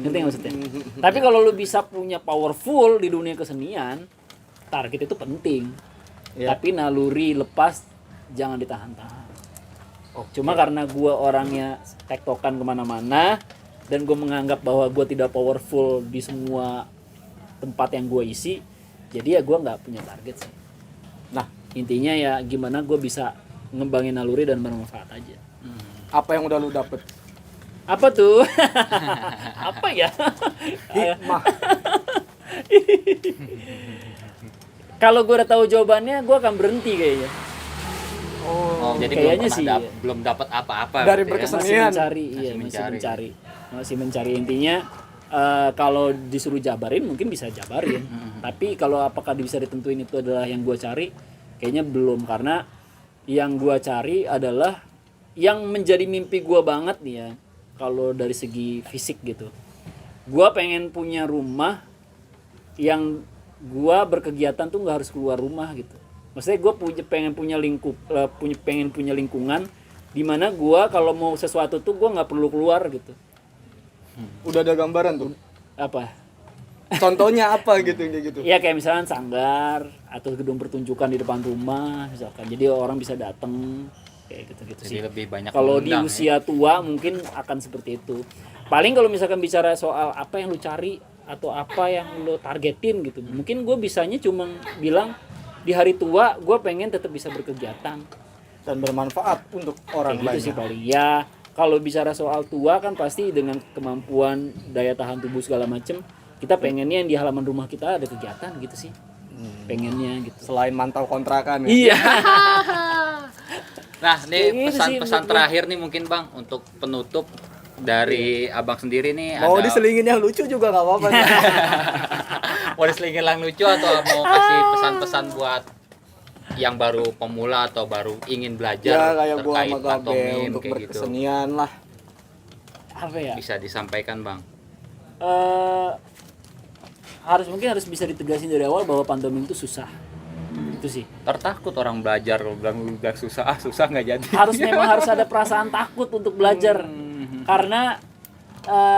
Ngerti nggak maksudnya? Tapi kalau lu bisa punya powerful di dunia kesenian, target itu penting. Tapi naluri lepas jangan ditahan-tahan. Cuma karena gue orangnya tektokan kemana-mana dan gue menganggap bahwa gue tidak powerful di semua tempat yang gue isi, jadi ya gue nggak punya target sih. Nah intinya ya gimana gue bisa ngembangin naluri dan bermanfaat aja. Apa yang udah lu dapet? Apa tuh? Apa ya? Hikmah. Kalau gue udah tahu jawabannya, gue akan berhenti kayaknya. Oh, jadi kayaknya sih belum dapat apa-apa dari berarti ya? berkesenian. Masih mencari intinya. Kalau disuruh jabarin mungkin bisa jabarin. Tapi kalau apakah bisa ditentuin itu adalah yang gue cari, kayaknya belum, karena yang gue cari adalah yang menjadi mimpi gue banget nih ya. Kalau dari segi fisik gitu, gue pengen punya rumah yang gue berkegiatan tuh nggak harus keluar rumah gitu. Maksudnya gue pengen punya lingkungan di mana gue kalau mau sesuatu tuh gue nggak perlu keluar gitu. Udah ada gambaran tuh. Apa? Contohnya apa gitu kayak gitu? Iya kayak misalnya sanggar atau gedung pertunjukan di depan rumah misalkan. Jadi orang bisa datang kayak gitu-gitu Jadi sih. lebih banyak Kalau di mengundang, usia tua mungkin akan seperti itu. Paling kalau misalkan bicara soal apa yang lu cari atau apa yang lu targetin gitu, mungkin gue bisanya cuma bilang di hari tua gue pengen tetap bisa berkegiatan Dan bermanfaat untuk orang kayak gitu lain. sih paling. Ya kalau bicara soal tua kan pasti dengan kemampuan daya tahan tubuh segala macem, kita pengennya yang di halaman rumah kita ada kegiatan gitu sih, pengennya gitu. Selain mantau kontrakan ya. Iya. Nah, Kayak nih gitu sih pesan-pesan menurut gua. terakhir nih mungkin Bang untuk penutup dari Abang sendiri nih Mau ada diselingin yang lucu juga nggak apa-apa. mau diselingin yang lucu atau mau kasih pesan-pesan buat yang baru pemula atau baru ingin Ya belajar kayak gua terkait sama Gabe pantomim untuk kayak gitu. berkesenian lah. Apa ya? Bisa disampaikan, Bang. Harus bisa ditegasin dari awal bahwa pantomim itu susah. Itu sih. Tertakut orang belajar kalau bilang susah, susah nggak jadi. Memang harus ada perasaan takut untuk belajar. Karena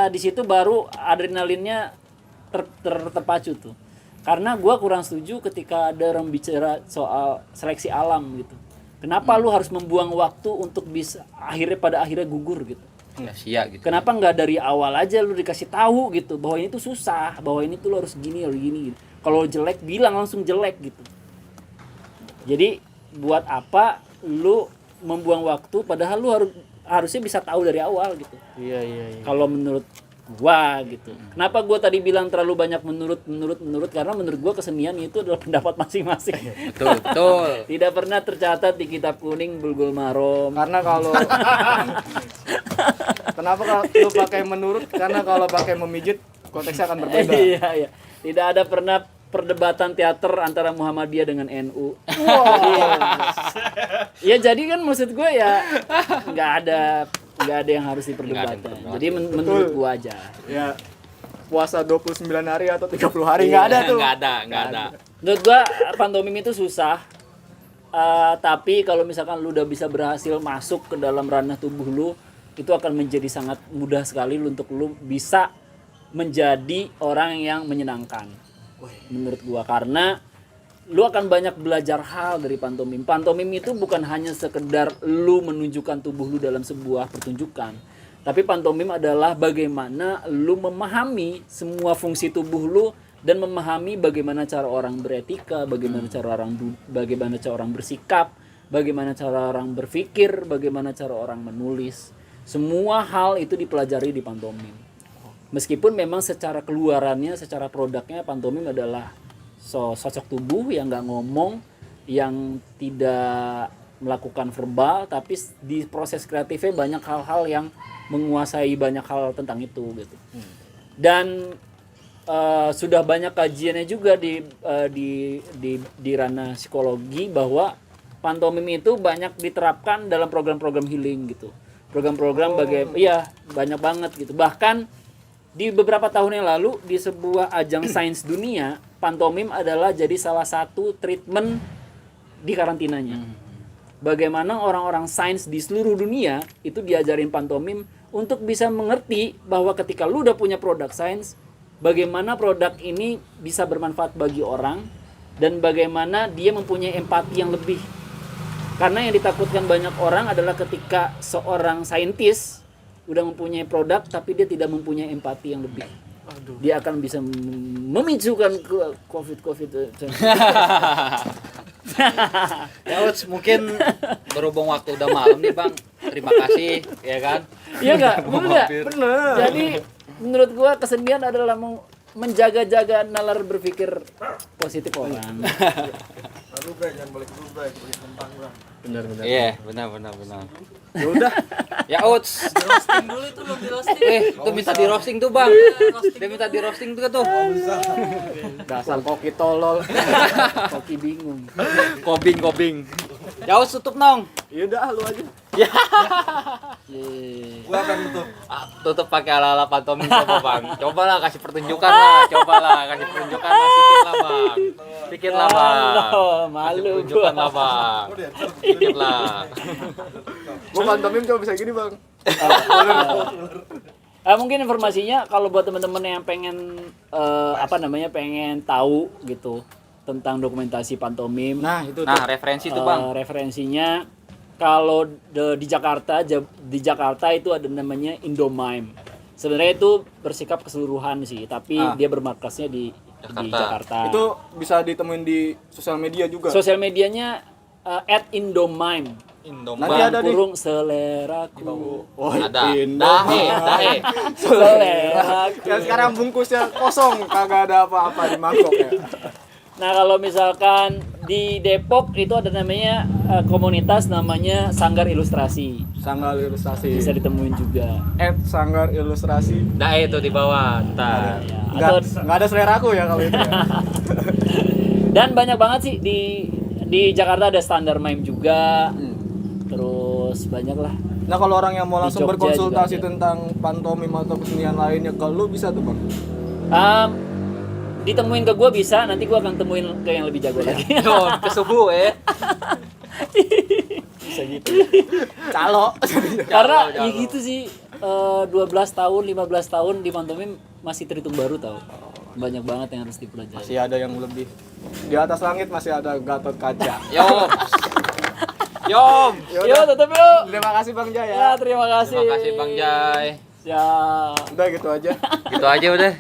di situ baru adrenalinnya terpacu tuh. Karena gue kurang setuju ketika ada orang bicara soal seleksi alam gitu. Kenapa lu harus membuang waktu untuk bisa pada akhirnya gugur gitu? Nggak sia gitu. Kenapa nggak dari awal aja lu dikasih tahu gitu bahwa ini tuh susah, bahwa ini tuh lu harus gini gitu. Kalau jelek bilang langsung jelek gitu. Jadi buat apa lu membuang waktu padahal lu harusnya bisa tahu dari awal gitu. Iya. Kalau menurut gua gitu. Kenapa gua tadi bilang terlalu banyak menurut karena menurut gua kesenian itu adalah pendapat masing-masing. Betul. Tidak pernah tercatat di kitab kuning Bulgul Marom. Karena kalau kenapa kalau lu pakai menurut? Karena kalau pakai memijit konteksnya akan berbeda. Iya. Tidak ada pernah perdebatan teater antara Muhammadiyah dengan NU. Ya jadi kan maksud gue ya nggak ada yang harus diperdebatkan. Jadi menurut gue aja. Ya puasa 29 hari atau 30 hari nggak ada tuh. Nggak ada. Menurut gue pantomim itu susah. Tapi kalau misalkan lu udah bisa berhasil masuk ke dalam ranah tubuh lu, itu akan menjadi sangat mudah sekali untuk lu bisa menjadi orang yang menyenangkan. Menurut gua karena lu akan banyak belajar hal dari pantomim. Pantomim itu bukan hanya sekedar lu menunjukkan tubuh lu dalam sebuah pertunjukan. Tapi pantomim adalah bagaimana lu memahami semua fungsi tubuh lu dan memahami bagaimana cara orang beretika, bagaimana cara orang bersikap, bagaimana cara orang berpikir, bagaimana cara orang menulis. Semua hal itu dipelajari di pantomim. Meskipun memang secara keluarannya, secara produknya pantomim adalah sosok tubuh yang nggak ngomong, yang tidak melakukan verbal, tapi di proses kreatifnya banyak hal-hal yang menguasai banyak hal tentang itu gitu. Dan sudah banyak kajiannya juga di ranah psikologi bahwa pantomim itu banyak diterapkan dalam program-program healing gitu. Program-program banyak banget gitu. Bahkan di beberapa tahun yang lalu di sebuah ajang sains dunia, pantomim adalah jadi salah satu treatment di karantinanya. Bagaimana orang-orang sains di seluruh dunia itu diajarin pantomim untuk bisa mengerti bahwa ketika lu udah punya produk sains, bagaimana produk ini bisa bermanfaat bagi orang dan bagaimana dia mempunyai empati yang lebih. Karena yang ditakutkan banyak orang adalah ketika seorang saintis udah mempunyai produk tapi dia tidak mempunyai empati yang lebih. Dia akan bisa memicukan COVID. Ya Uts, mungkin berhubung waktu udah malam nih Bang. Terima kasih ya kan. Iya enggak? Bener. Bener. Jadi menurut gua kesenian adalah menjaga-jaga nalar berpikir positif orang. Aduh bre, jangan balik dulu bre, balik tentang bre. Bener. Iya, benar. Ya udah. Ya Uts. Roasting dulu itu belum di roasting. Tuh minta di roasting tuh Bang. Dia minta di roasting tuh. Dasar koki tolol. Koki bingung. Kobing. Ya Uts tutup nong. Ya udah lu aja. Gua akan tutup. Tutup pakai ala-ala pantomim coba Bang. Cobalah kasih pertunjukan lah, kasih pertunjukan lah sedikit lah Bang. Sedikit lah Bang. Malu Pertunjukan lah Bang. Sedikit lah. Gua pantomim coba bisa gini, Bang. Mungkin informasinya kalau buat teman-teman yang pengen pengen tahu gitu tentang dokumentasi pantomim. Nah, itu Nah, referensi tuh Bang. Referensinya kalau di Jakarta itu ada namanya Indomime. Sebenarnya itu bersikap keseluruhan sih, tapi dia bermarkasnya di Jakarta. Itu bisa ditemuin di sosial media juga. Sosial medianya @Indomime. Nanti ada di kurung seleraku. Oh, Ada. Indomie. Dahe. Seleraku. Ya sekarang bungkusnya kosong, kagak ada apa-apa di mangkok ya. Nah, kalau misalkan di Depok itu ada namanya komunitas namanya Sanggar Ilustrasi. Sanggar Ilustrasi. Bisa ditemuin juga. Sanggar Ilustrasi. Dahe itu di bawah. Ntar. Ya, Nggak ada seleraku ya kalau itu ya. Dan banyak banget sih di Jakarta ada Standar Mime juga. Terus banyak lah. Nah kalau orang yang mau Di langsung Jogja berkonsultasi juga ada. tentang pantomim atau kesenian lainnya, kalau lu bisa tuh bang. Ditemuin ke gue bisa, nanti gue akan temuin ke yang lebih jago lagi. Yo, ke subuh Bisa gitu. Calo. Karena Jalo. ya gitu sih, 12 tahun, 15 tahun di pantomim masih terhitung baru tau. Banyak banget yang harus dipelajari. Masih ada yang lebih. Di atas langit masih ada Gatot Kaca. Yom. Yo, tetap yuk. Terima kasih Bang Jaya. Ya, terima kasih. Terima kasih Bang Jai. Ya. Udah gitu aja. Gitu aja udah.